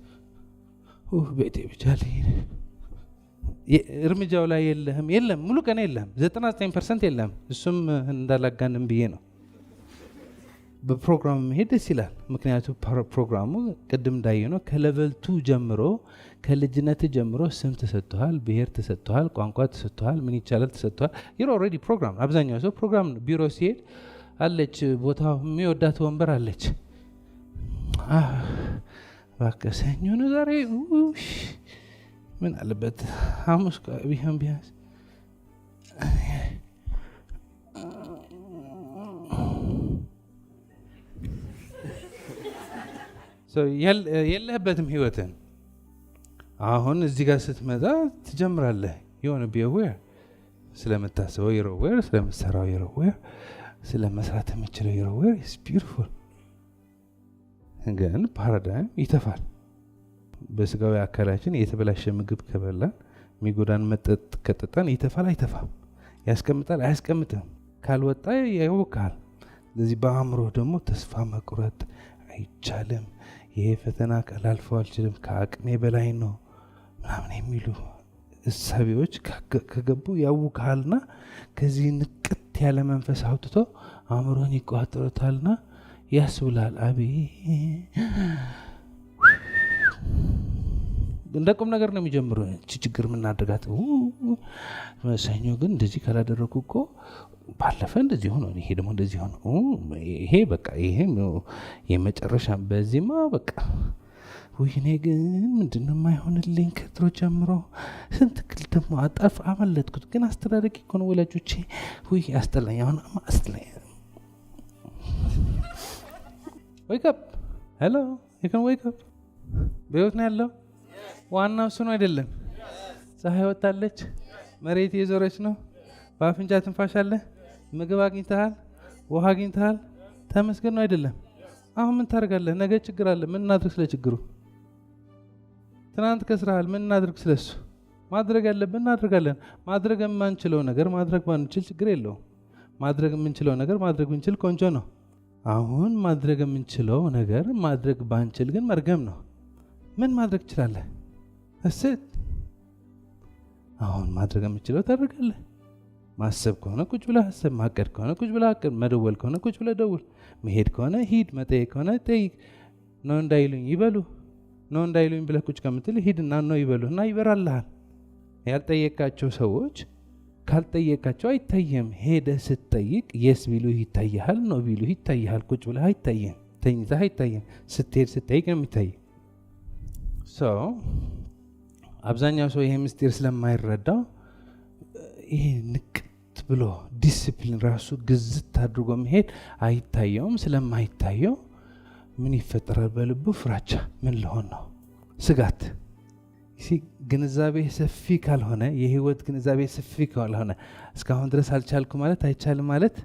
ቤቴ ብቻ እርምጃው ላይ የለም፣ ሙሉ ቀን የለም፣ 99% የለም። እሱም እንዳላጋንም ብዬ ነው። በፕሮግራም መሄድ ደስ ይላል። ምክንያቱም ፕሮግራሙ ቅድም እንዳየ ነው ከሌቨል 2 ጀምሮ ከልጅነት ጀምሮ ስም ተሰጥቷል፣ ብሔር ተሰጥቷል፣ ቋንቋ ተሰጥቷል፣ ምን ይቻላል ተሰጥቷል። you're already program። አብዛኛው ሰው ፕሮግራም ቢሮ ሲሄድ አለች ቦታው የሚወዳት ወንበር አለች። እባክህ ሰኞ ነው ዛሬ ምን አለበት ሐሙስ ቢሆን ቢያንስ የለህበትም ህይወትን። አሁን እዚህ ጋር ስትመጣ ትጀምራለህ የሆነ ቢዌር ስለምታስበው ይሮዌር ስለምትሰራው ይሮዌር ስለመስራት የምችለው ይሮዌር ኢስ ቢዩቲፉል። ግን ፓራዳይም ይተፋል። በስጋዊ አካላችን የተበላሸ ምግብ ከበላን የሚጎዳን መጠጥ ከጠጣን ይተፋል አይተፋም? ያስቀምጣል አያስቀምጥም? ካልወጣ ያውካል። ስለዚህ በአእምሮ ደግሞ ተስፋ መቁረጥ አይቻልም፣ ይሄ ፈተና ቀላልፈው አልችልም፣ ከአቅሜ በላይ ነው ምናምን የሚሉ እሳቤዎች ከገቡ ያውካልና ከዚህ ንቅት ያለ መንፈስ አውጥቶ አእምሮን ይቋጥሩታልና ያስብላል። እንደ ቁም ነገር ነው የሚጀምሩ። ችግር ምናደርጋት ሰኞ ግን እንደዚህ ካላደረኩ እኮ ባለፈ እንደዚህ ሆኖ ይሄ ደግሞ እንደዚህ ሆኖ ይሄ በቃ ይሄ የመጨረሻ በዚህማ በቃ እኔ ግን ምንድነው የማይሆንልኝ? ከድሮ ጀምሮ ስንት ክል ደግሞ አመለጥኩት። ግን አስተዳደግ እኮ ነው ወላጆቼ ያስጠላኝ። አሁን አስጠላኝ። ዌክ አፕ ሄሎ ዩ ካን ዌክ አፕ። በህይወት ነው ያለው። ዋናው እሱ ነው አይደለም? ፀሐይ ወጣለች፣ መሬት እየዞረች ነው፣ በአፍንጫ ትንፋሽ አለ፣ ምግብ አግኝተሃል፣ ውሃ አግኝተሃል፣ ተመስገን ነው አይደለም? አሁን ምን ታደርጋለህ? ነገ ችግር አለ፣ ምን እናድርግ ስለ ችግሩ? ትናንት ከስራሃል፣ ምን እናድርግ ስለሱ? ማድረግ ያለብን እናድርጋለን። ማድረግ የማንችለው ነገር ማድረግ ባንችል ችግር የለውም። ማድረግ የምንችለው ነገር ማድረግ ብንችል ቆንጆ ነው። አሁን ማድረግ የምንችለው ነገር ማድረግ ባንችል ግን መርገም ነው። ምን ማድረግ ትችላለህ? እሰት አሁን ማድረግ የምንችለው ታደርጋለህ። ማሰብ ከሆነ ቁጭ ብለህ አስብ፣ ማቀድ ከሆነ ቁጭ ብለህ አቅድ፣ መደወል ከሆነ ቁጭ ብለህ ደውል፣ መሄድ ከሆነ ሂድ፣ መጠየቅ ከሆነ ጠይቅ። ነው እንዳይሉኝ ይበሉ። ነው እንዳይሉኝ ብለህ ቁጭ ከምትል ሂድና ነው ይበሉ እና ይበራልሃል። ያልጠየቃቸው ሰዎች ካልጠየቃቸው አይታየም። ሄደህ ስትጠይቅ የስ ቢሉህ ይታይሃል፣ ነው ቢሉህ ይታይሃል። ቁጭ ብለህ አይታየም፣ ተኝተህ አይታየም። ስትሄድ ስትጠይቅ ነው የሚታይ። ሰው አብዛኛው ሰው ይሄ ምስጢር ስለማይረዳው ይሄ ንቅት ብሎ ዲሲፕሊን ራሱ ግዝት አድርጎ መሄድ አይታየውም። ስለማይታየው ምን ይፈጠራል? በልቡ ፍራቻ። ምን ልሆን ነው? ስጋት። ግንዛቤ ሰፊ ካልሆነ የህይወት ግንዛቤ ሰፊ ካልሆነ እስካሁን ድረስ አልቻልኩ ማለት አይቻልም ማለት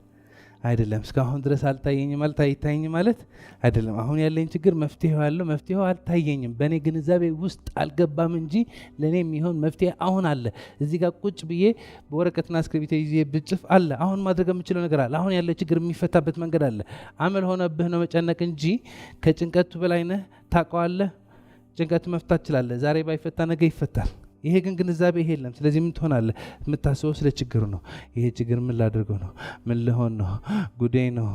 አይደለም። እስካሁን ድረስ አልታየኝ ማለት አይታየኝ ማለት አይደለም። አሁን ያለኝ ችግር መፍትሄው ያለው መፍትሄው አልታየኝም፣ በእኔ ግንዛቤ ውስጥ አልገባም እንጂ ለእኔ የሚሆን መፍትሄ አሁን አለ። እዚህ ጋር ቁጭ ብዬ በወረቀትና እስክሪብቶ ይዤ ብጽፍ አለ። አሁን ማድረግ የምችለው ነገር አለ። አሁን ያለ ችግር የሚፈታበት መንገድ አለ። አመል ሆነብህ ነው መጨነቅ እንጂ ከጭንቀቱ በላይ ነህ። ታውቀዋለህ። ጭንቀቱ መፍታት ትችላለህ። ዛሬ ባይፈታ ነገ ይፈታል። ይሄ ግን ግንዛቤ ይሄ የለም። ስለዚህ ምን ትሆናለህ? የምታስበው ስለ ችግሩ ነው። ይሄ ችግር ምን ላድርገው ነው? ምን ልሆን ነው? ጉዴ ነው፣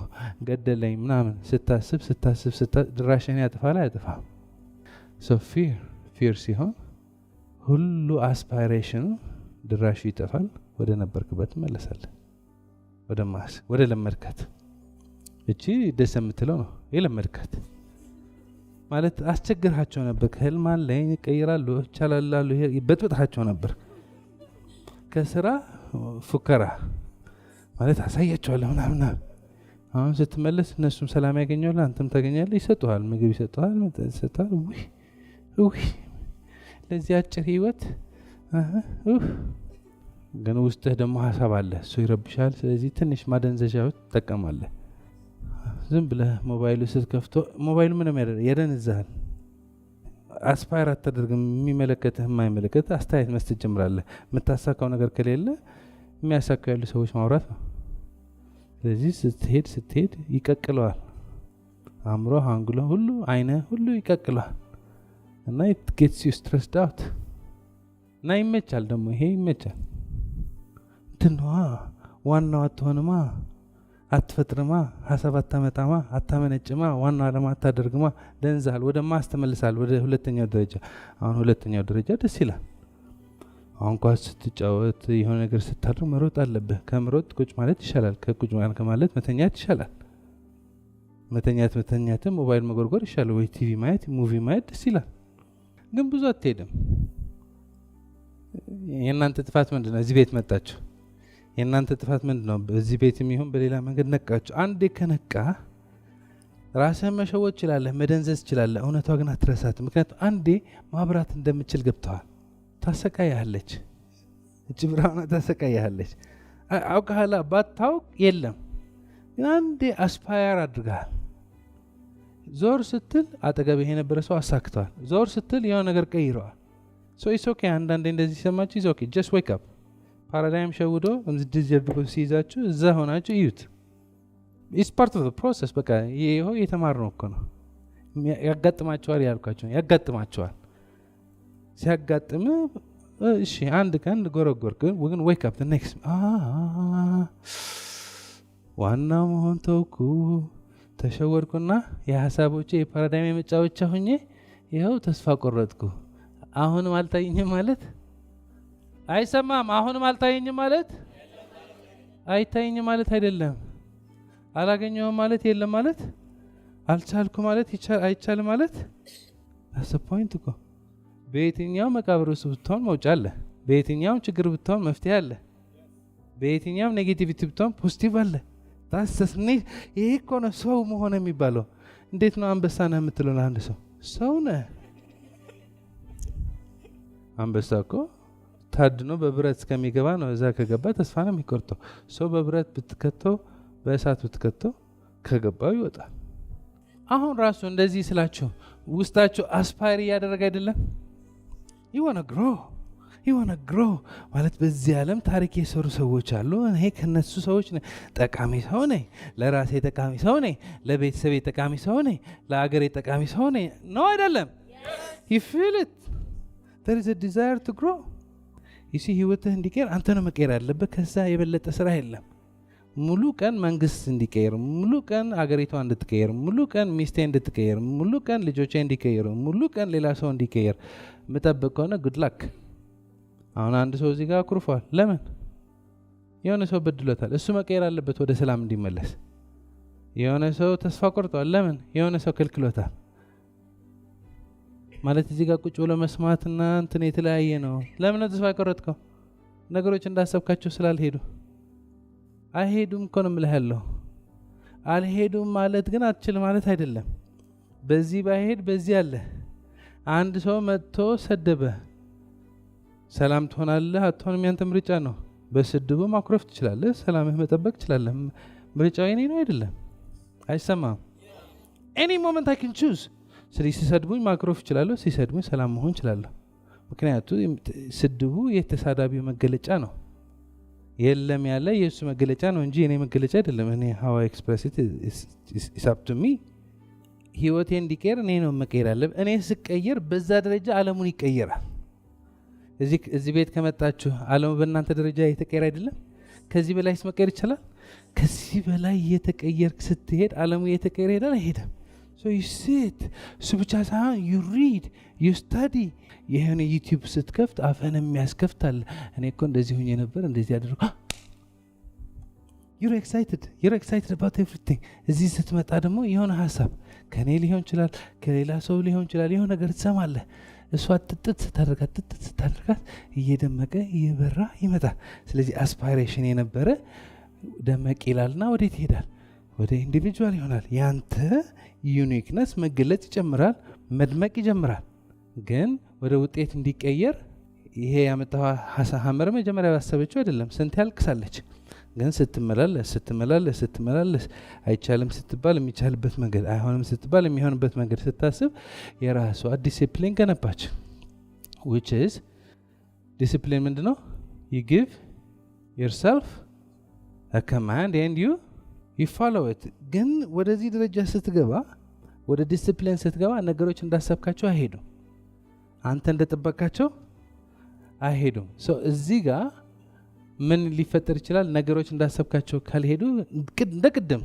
ገደለኝ ምናምን ስታስብ ድራሽን ያጥፋል አያጥፋም? ፊር ሲሆን ሁሉ አስፓይሬሽኑ ድራሹ ይጠፋል። ወደ ነበርክበት ትመለሳለህ። ወደ ለመድካት። እቺ ደስ የምትለው ነው የለመድካት ማለት አስቸግርሃቸው ነበር። ከህልም አለኝ ቀይራሉ ይቻላሉ በጥብጣቸው ነበር። ከስራ ፉከራ ማለት አሳያቸዋለሁ ምናምን። አሁን ስትመለስ እነሱም ሰላም ያገኛሉ፣ አንተም ታገኛለህ። ይሰጡሃል፣ ምግብ ይሰጡሃል፣ ይሰጡሃል። ለዚህ አጭር ህይወት ግን ውስጥህ ደግሞ ሀሳብ አለ፣ እሱ ይረብሻል። ስለዚህ ትንሽ ማደንዘዣዎች ትጠቀማለህ። ዝም ብለህ ሞባይሉ ስትከፍቶ ሞባይሉ ምንም ያደንዝሃል። አስፓየር አታደርግም። የሚመለከትህ የማይመለከትህ አስተያየት መስጠት ጀምራለህ። የምታሳካው ነገር ከሌለ የሚያሳካው ያሉ ሰዎች ማውራት ነው። ስለዚህ ስትሄድ ይቀቅለዋል። አእምሮ፣ አንጉሎ ሁሉ አይነ ሁሉ ይቀቅለዋል እና it gets you stressed out እና ይመቻል። ደግሞ ይሄ ይመቻል። እንትንዋ ዋናው አትሆንማ፣ አትፈጥርማ፣ ሀሳብ አታመጣማ፣ አታመነጭማ፣ ዋናው ዓላማ አታደርግማ። ደንዛል። ወደ ማስ ተመልሳል። ወደ ሁለተኛው ደረጃ። አሁን ሁለተኛው ደረጃ ደስ ይላል። አሁን ኳስ ስትጫወት የሆነ ነገር ስታደርግ መሮጥ አለብህ። ከምሮጥ ቁጭ ማለት ይሻላል። ከቁጭ ማለት መተኛት ይሻላል። መተኛትም ሞባይል መጎርጎር ይሻላል። ወይ ቲቪ ማየት፣ ሙቪ ማየት ደስ ይላል። ግን ብዙ አትሄድም። የእናንተ ጥፋት ምንድን ነው? እዚህ ቤት መጣችሁ። የእናንተ ጥፋት ምንድን ነው? በዚህ ቤት የሚሆን በሌላ መንገድ ነቃችሁ። አንዴ ከነቃ ራስህን መሸወድ ትችላለህ፣ መደንዘዝ ትችላለህ። እውነቷ ግን አትረሳት። ምክንያቱም አንዴ ማብራት እንደምችል ገብተዋል። ታሰቃያለች፣ እጅ ብርሃኗ ታሰቃያለች። አውቃላ ባታውቅ የለም ግን አንዴ አስፓየር አድርጋል። ዞር ስትል አጠገብህ የነበረ ሰው አሳክተዋል። ዞር ስትል የሆነ ነገር ቀይረዋል። ሶ ኢትስ ኦኬ። አንዳንዴ እንደዚህ ሲሰማችሁ ኢትስ ኦኬ። ጀስት ዌክ አፕ። ፓራዳይም ሸውዶ እንድጅ አድርጎ ሲይዛችሁ እዛ ሆናችሁ እዩት። ኢትስ ፓርት ኦፍ ዘ ፕሮሰስ። በቃ ይሄው የተማርነው እኮ ነው። ያጋጥማቸዋል ያልኳቸው ያጋጥማቸዋል። ሲያጋጥም እሺ አንድ ቀን ጎረጎር ግን ዌክ አፕ ዘ ኔክስት ዋና መሆን ተውኩ፣ ተሸወድኩና የሐሳቦቼ የፓራዳይም የመጫወቻ ሆኜ ይኸው ተስፋ ቆረጥኩ። አሁንም አልታየኝም ማለት አይሰማም። አሁንም አልታየኝም ማለት አይታየኝም ማለት አይደለም። አላገኘውም ማለት የለም ማለት አልቻልኩ ማለት አይቻልም ማለት አሰፖይንት እኮ። በየትኛው መቃብር ውስጥ ብትሆን መውጫ አለ። በየትኛው ችግር ብትሆን መፍትሄ አለ። በየትኛው ኔጌቲቪቲ ብትሆን ፖዚቲቭ አለ። ታስተስኒ ይሄ እኮ ነው ሰው መሆን የሚባለው። እንዴት ነው አንበሳ ነህ የምትለው ለአንድ ሰው? ሰው ነህ። አንበሳ እኮ ታድኖ በብረት እስከሚገባ ነው። እዛ ከገባ ተስፋ ነው የሚቆርጠው። ሰው በብረት ብትከተው በእሳት ብትከተው ከገባው ይወጣል። አሁን ራሱ እንደዚህ ስላችሁ ውስጣችሁ አስፓየር እያደረገ አይደለም? ይዋና ግሮ ማለት በዚህ ዓለም ታሪክ የሰሩ ሰዎች አሉ። እኔ ከነሱ ሰዎች ጠቃሚ ሰው ነኝ፣ ለራሴ ጠቃሚ ሰው ነኝ፣ ለቤተሰቤ ጠቃሚ ሰው ነኝ፣ ለአገሬ ጠቃሚ ሰው ነኝ ነው አይደለም? you feel it, there is a desire to grow. ይሲ ህይወትህ እንዲቀየር አንተ ነው መቀየር ያለብህ። ከዛ የበለጠ ስራ የለም። ሙሉ ቀን መንግስት እንዲቀየር፣ ሙሉ ቀን አገሪቷ እንድትቀየር፣ ሙሉ ቀን ሚስቴ እንድትቀየር፣ ሙሉ ቀን ልጆቼ እንዲቀየሩ፣ ሙሉ ቀን ሌላ ሰው እንዲቀየር ምጠብቅ ከሆነ ጉድ ላክ። አሁን አንድ ሰው እዚህ ጋር አኩርፏል። ለምን? የሆነ ሰው በድሎታል። እሱ መቀየር አለበት ወደ ሰላም እንዲመለስ። የሆነ ሰው ተስፋ ቆርጧል። ለምን? የሆነ ሰው ከልክሎታል። ማለት እዚህ ጋር ቁጭ ብሎ መስማትና እንትን የተለያየ ነው። ለምን ነው ተስፋ ቆረጥከው? ነገሮች እንዳሰብካቸው ስላልሄዱ። አይሄዱም እኮ ነው የምልህ ያለው። አልሄዱም ማለት ግን አትችል ማለት አይደለም። በዚህ ባይሄድ በዚህ አለ። አንድ ሰው መጥቶ ሰደበ፣ ሰላም ትሆናለህ አትሆንም ያንተ ምርጫ ነው። በስድቡ ማኩረፍ ትችላለህ፣ ሰላምህ መጠበቅ ትችላለህ። ምርጫው የኔ ነው አይደለም? አይሰማም? any moment I can choose። ስለዚህ ሲሰድቡኝ ማኩረፍ እችላለሁ፣ ሲሰድቡኝ ሰላም መሆን እችላለሁ። ምክንያቱም ስድቡ የተሳዳቢው መገለጫ ነው። የለም ያለ የእሱ መገለጫ ነው እንጂ የኔ መገለጫ አይደለም። እኔ how I express it is up to me። ህይወቴ እንዲቀየር እኔ ነው መቀየር ያለብኝ። እኔ ስቀየር በዛ ደረጃ ዓለሙን ይቀየራል። እዚህ ቤት ከመጣችሁ ዓለሙ በእናንተ ደረጃ የተቀየረ አይደለም? ከዚህ በላይ መቀየር ይችላል? ከዚህ በላይ የተቀየርክ ስትሄድ ዓለሙ የተቀየረ ሄዳል አይሄድም? so you sit እሱ ብቻ ሳይሆን you read, you study። የሆነ ዩቲዩብ ስትከፍት አፈን የሚያስከፍታል። እኔ እኮ እንደዚህ ሆኜ ነበር እንደዚህ ያደረኩ። you're excited about everything። እዚህ ስትመጣ ደግሞ የሆነ ሀሳብ ከኔ ሊሆን ይችላል፣ ከሌላ ሰው ሊሆን ይችላል። የሆነ ነገር ትሰማለህ። እሷ ጥጥት ስታደርጋት እየደመቀ እየበራ ይመጣል። ስለዚህ አስፓይሬሽን የነበረ ደመቅ ይላልና ወዴት ይሄዳል? ወደ ኢንዲቪጁዋል ይሆናል። ያንተ ዩኒክነስ መገለጽ ይጀምራል፣ መድመቅ ይጀምራል። ግን ወደ ውጤት እንዲቀየር ይሄ ያመጣው ሐመር መጀመሪያ ያሰበችው አይደለም። ስንት ያልቅሳለች። ግን ስትመላለስ አይቻልም ስትባል የሚቻልበት መንገድ፣ አይሆንም ስትባል የሚሆንበት መንገድ ስታስብ የራሷ ዲሲፕሊን ገነባች። which is ዲሲፕሊን ምንድነው? you give yourself a command and you follow it። ግን ወደዚህ ደረጃ ስትገባ፣ ወደ ዲሲፕሊን ስትገባ ነገሮች እንዳሰብካቸው አይሄዱም። አንተ እንደጠበቃቸው አይሄዱም። እዚህ ጋር ምን ሊፈጠር ይችላል? ነገሮች እንዳሰብካቸው ካልሄዱ እንደቅድም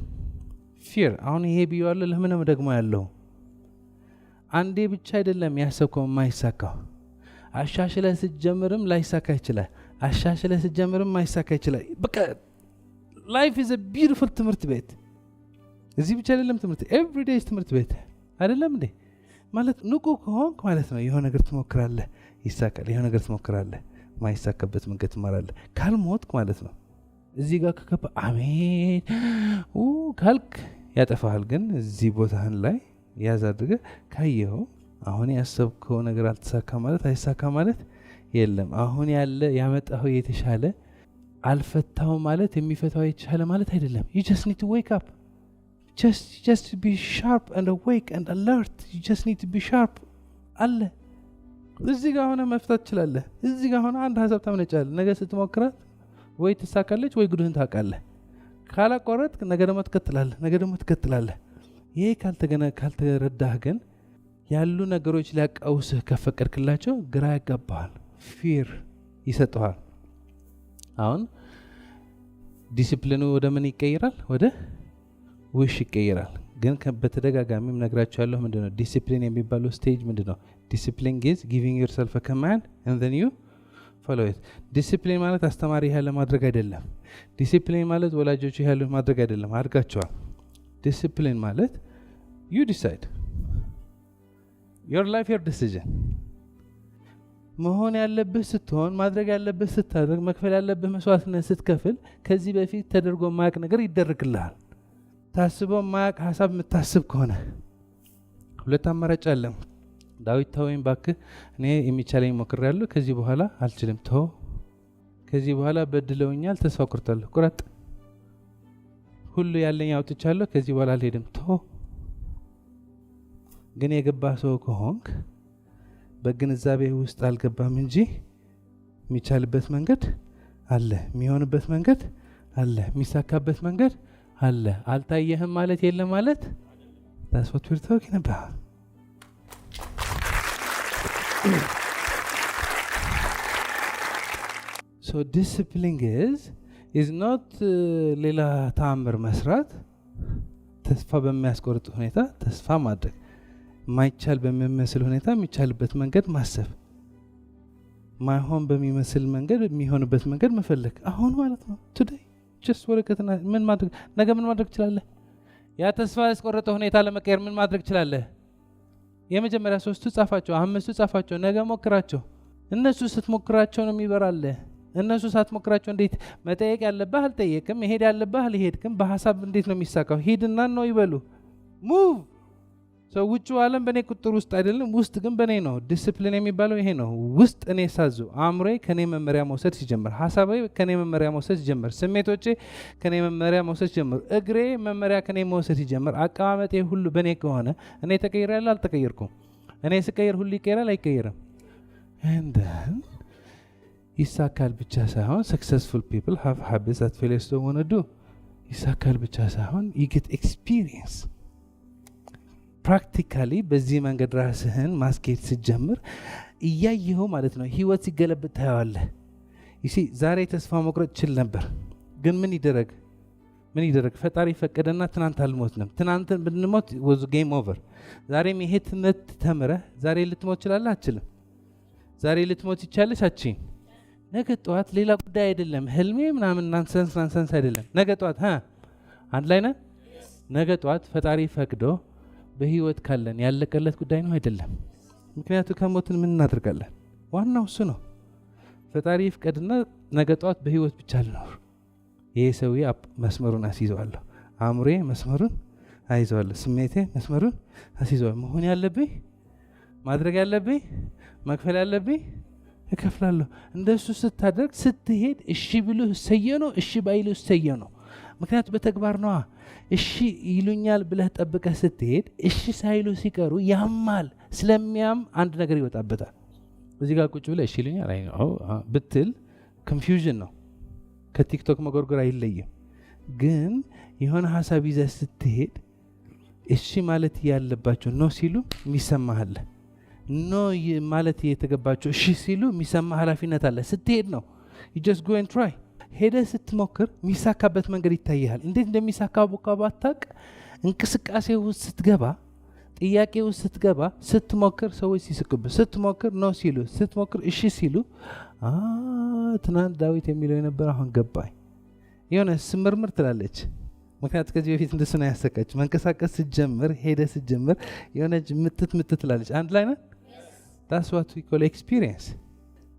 ፊር። አሁን ይሄ ቢዋለ ለምንም ደግሞ ያለው አንዴ ብቻ አይደለም ያሰብከው የማይሳካው። አሻሽለህ ስትጀምርም ላይሳካ ይችላል። አሻሽለህ ስትጀምርም ማይሳካ ይችላል። በቃ ላይፍ ኢዝ አ ቢዩቲፉል ትምህርት ቤት። እዚህ ብቻ አይደለም ትምህርት፣ ኤቭሪ ዴይ ትምህርት ቤት አይደለም እንዴ? ማለት ንቁ ከሆንክ ማለት ነው የሆነ ነገር ትሞክራለህ፣ ይሳካል። የሆነ ነገር ትሞክራለህ፣ ማይሳካበት መንገድ ትማራለህ። ካልሞትክ ማለት ነው እዚህ ጋር ከከባ አሜን ካልክ ያጠፋሃል። ግን እዚህ ቦታህን ላይ ያዝ አድርገህ ካየኸው አሁን ያሰብከው ነገር አልተሳካ ማለት አይሳካ ማለት የለም። አሁን ያለ ያመጣኸው የተሻለ አልፈታው ማለት የሚፈታው የተሻለ ማለት አይደለም። you just need to wake up, just to be sharp and awake and alert. you just need to be sharp አለ። እዚህ ጋር ሆነ መፍታት ትችላለህ። እዚህ ጋር ሆነ አንድ ሀሳብ ታመነጫለህ። ነገ ስትሞክራት ወይ ትሳካለች ወይ ጉድህን ታውቃለህ። ካላቋረጥክ ነገ ደግሞ ትቀጥላለህ። ይሄ ካልተረዳህ ግን ያሉ ነገሮች ሊያቃውስህ ከፈቀድክላቸው ግራ ያጋባሃል፣ ፊር ይሰጠዋል። አሁን ዲሲፕሊኑ ወደ ምን ይቀይራል? ወደ ውሽ ይቀይራል። ግን በተደጋጋሚም ነግራችኋለሁ ምንድነው ዲሲፕሊን የሚባለው ስቴጅ ምንድነው? ዲሲፕሊን is giving yourself a command and then you follow it. ዲሲፕሊን ማለት አስተማሪ ያለ ማድረግ አይደለም። ዲሲፕሊን ማለት ወላጆች ያለ ማድረግ አይደለም፣ አድርጋቸዋል። ዲሲፕሊን ማለት you decide your life, your decision። መሆን ያለብህ ስትሆን፣ ማድረግ ያለብህ ስታደርግ፣ መክፈል ያለብህ መስዋዕትነት ስትከፍል ከዚህ በፊት ተደርጎ ማያቅ ነገር ይደረግልሃል። ታስቦ ማያቅ ሐሳብ የምታስብ ከሆነ ሁለት አማራጭ አለ። ዳዊት ተወኝ ባክህ፣ እኔ የሚቻለኝ ሞክሬያለሁ፣ ከዚህ በኋላ አልችልም፣ ተው። ከዚህ በኋላ በድለውኛል፣ ተስፋ ቆርጣለሁ፣ ቁረጥ። ሁሉ ያለኝ አውጥቻለሁ፣ ከዚህ በኋላ አልሄድም፣ ተው። ግን የገባ ሰው ከሆንክ በግንዛቤ ውስጥ አልገባም እንጂ የሚቻልበት መንገድ አለ፣ የሚሆንበት መንገድ አለ፣ የሚሳካበት መንገድ አለ። አልታየህም ማለት የለም ማለት that's what we're talking about። so discipline is not ሌላ ተአምር መስራት፣ ተስፋ በሚያስቆርጥ ሁኔታ ተስፋ ማድረግ፣ ማይቻል በሚመስል ሁኔታ የሚቻልበት መንገድ ማሰብ፣ ማይሆን በሚመስል መንገድ የሚሆንበት መንገድ መፈለግ። አሁን ማለት ነው today just ወረቀትና ምን ማድረግ ነገ ምን ማድረግ ትችላለህ? ያ ተስፋ ያስቆረጠ ሁኔታ ለመቀየር ምን ማድረግ ትችላለህ? የመጀመሪያ 3ቱ ጻፋቸው፣ 5ቱ ጻፋቸው፣ ነገ ሞክራቸው። እነሱ ስትሞክራቸው ነው የሚበራልህ። እነሱ ሳትሞክራቸው እንዴት መጠየቅ ያለብህ አልጠየቅም፣ መሄድ ያለብህ አልሄድክም፣ በሐሳብ እንዴት ነው የሚሳካው? ሂድና ነው ይበሉ። ሙቭ ሰው ውጭ ዓለም በእኔ ቁጥር ውስጥ አይደለም፣ ውስጥ ግን በእኔ ነው። ዲስፕሊን የሚባለው ይሄ ነው። ውስጥ እኔ ሳዙ፣ አእምሮዬ ከኔ መመሪያ መውሰድ ሲጀምር፣ ሐሳቤ ከኔ መመሪያ መውሰድ ሲጀምር፣ ስሜቶቼ ከኔ መመሪያ መውሰድ ሲጀምር፣ እግሬ መመሪያ ከኔ መውሰድ ሲጀምር፣ አቀማመጤ ሁሉ በእኔ ከሆነ እኔ ተቀይሬያለሁ አልተቀየርኩም? እኔ ስቀይር ሁሉ ይቀየራል አይቀየርም? and then ይሳካል ብቻ ሳይሆን successful people have habits that failures don't want to do። ይሳካል ብቻ ሳይሆን you get experience ፕራክቲካሊ። በዚህ መንገድ ራስህን ማስኬድ ስትጀምር እያየኸው ማለት ነው ህይወት ሲገለብጥ ታየዋለህ። ዛሬ ተስፋ መቁረጥ ችል ነበር፣ ግን ምን ይደረግ ፈጣሪ ፈቀደና ትናንት አልሞትንም። ትናንትን ብንሞት was game over። ዛሬም ይሄ ትምህርት ተምረህ ዛሬ ልትሞት ትችላለህ? አትችልም። ዛሬ ልትሞት ይቻለሽ? አትችይም። ነገ ጠዋት ሌላ ጉዳይ አይደለም፣ ህልሜ ምናምን ናንሰንስ አይደለም። ነገ ጠዋት አንድ ላይ ነን። ነገ ጠዋት ፈጣሪ ፈቅዶ በህይወት ካለን ያለቀለት ጉዳይ ነው አይደለም። ምክንያቱ ከሞትን ምን እናደርጋለን? ዋናው እሱ ነው። ፈጣሪ ፍቀድና ነገ ጠዋት በህይወት ብቻ ልኖር። ይሄ ሰውዬ መስመሩን አስይዘዋለሁ፣ አእምሮዬ መስመሩን አይዘዋለሁ፣ ስሜቴ መስመሩን አስይዘዋለሁ። መሆን ያለብኝ ማድረግ ያለብኝ መክፈል ያለብኝ እከፍላለሁ። እንደሱ ስታደርግ ስትሄድ እሺ ብሎ ሰየ ነው፣ እሺ ባይሉ ሰየ ነው። ምክንያቱ በተግባር ነዋ። እሺ ይሉኛል ብለህ ጠብቀህ ስትሄድ እሺ ሳይሉ ሲቀሩ ያማል። ስለሚያም አንድ ነገር ይወጣበታል። እዚህ ጋር ቁጭ ብለህ እሺ ይሉኛል ብትል ኮንፊውዥን ነው። ከቲክቶክ መጎርጎር አይለይም። ግን የሆነ ሐሳብ ይዘህ ስትሄድ እሺ ማለት ያለባቸው ነው ሲሉ የሚሰማሃል፣ ኖ ማለት የተገባቸው እሺ ሲሉ የሚሰማ ኃላፊነት አለ። ስትሄድ ነው you just go and try። ሄደህ ስትሞክር የሚሳካበት መንገድ ይታያል። እንዴት እንደሚሳካ ባታውቅ እንቅስቃሴ ውስጥ ስትገባ፣ ጥያቄ ውስጥ ስትገባ፣ ስትሞክር ሰዎች ሲስቁብህ፣ ስትሞክር ነው ሲሉ፣ ስትሞክር እሺ ሲሉ ትናንት ዳዊት የሚለው የነበረ አሁን ገባኝ። የሆነ ስምርምር ትላለች። ምክንያቱም ከዚህ በፊት እንደሱ ነው ያሰቃች። መንቀሳቀስ ስትጀምር፣ ሄደህ ስትጀምር የሆነች ምትት ትላለች። አንድ ላይ ነን። that's what we call experience።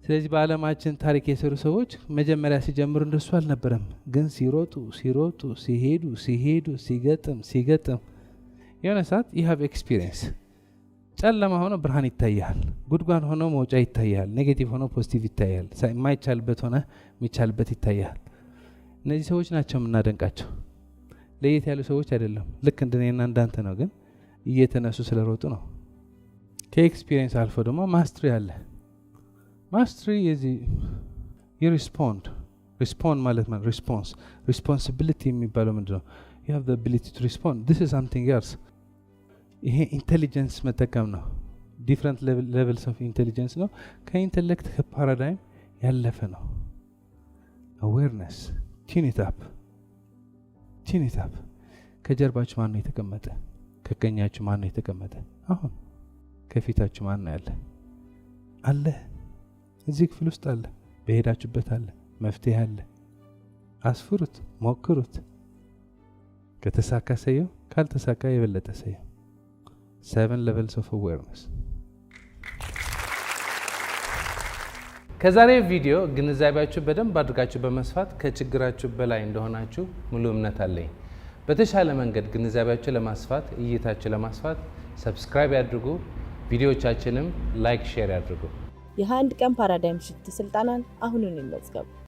ስለዚህ በዓለማችን ታሪክ የሰሩ ሰዎች መጀመሪያ ሲጀምሩ እንደሱ አልነበረም። ግን ሲሮጡ ሲሄዱ ሲገጥም የሆነ ሰዓት you have experience። ጨለማ ሆኖ ብርሃን ይታያል፣ ጉድጓድ ሆኖ መውጫ ይታያል፣ ኔጌቲቭ ሆኖ ፖዚቲቭ ይታያል፣ የማይቻልበት ሆነ የሚቻልበት ይታያል። እነዚህ ሰዎች ናቸው የምናደንቃቸው። ለየት ያሉ ሰዎች አይደለም፣ ልክ እንደኔና እንዳንተ ነው። ግን እየተነሱ ስለሮጡ ነው። ከኤክስፒሪየንስ አልፎ ደግሞ ማስትሪ አለ። ማስትሪ ሪስፖንድ ማለት ሪስፖንሲቢሊቲ የሚባለው ምንድን ነው? you have the ability to respond. this is something else። ይሄ ኢንቴሊጀንስ መጠቀም ነው። ዲፍረንት ሌቨልስ ኦፍ ኢንቴሊጀንስ ነው። ከኢንቴሌክት ከፓራዳይም ያለፈ ነው። አዌርነስ ቲኒታፕ ከጀርባችሁ ማን ነው የተቀመጠ? ከቀኛችሁ ማን ነው የተቀመጠ? አሁን ከፊታችሁ ማን ነው ያለ? አለ። እዚህ ክፍል ውስጥ አለ። በሄዳችሁበት አለ። መፍትሄ አለ። አስፍሩት፣ ሞክሩት። ከተሳካ ሰየው፣ ካልተሳካ የበለጠ ሰየው። 7 levels of awareness። ከዛሬ ቪዲዮ ግንዛቤያችሁ በደንብ አድርጋችሁ በመስፋት ከችግራችሁ በላይ እንደሆናችሁ ሙሉ እምነት አለኝ። በተሻለ መንገድ ግንዛቤያችሁ ለማስፋት እይታችሁ ለማስፋት ሰብስክራይብ ያድርጉ። ቪዲዮዎቻችንም ላይክ ሼር ያድርጉ። የ21 ቀን ፓራዳይም ሽፍት ስልጠናን አሁኑን ይመዝገቡ።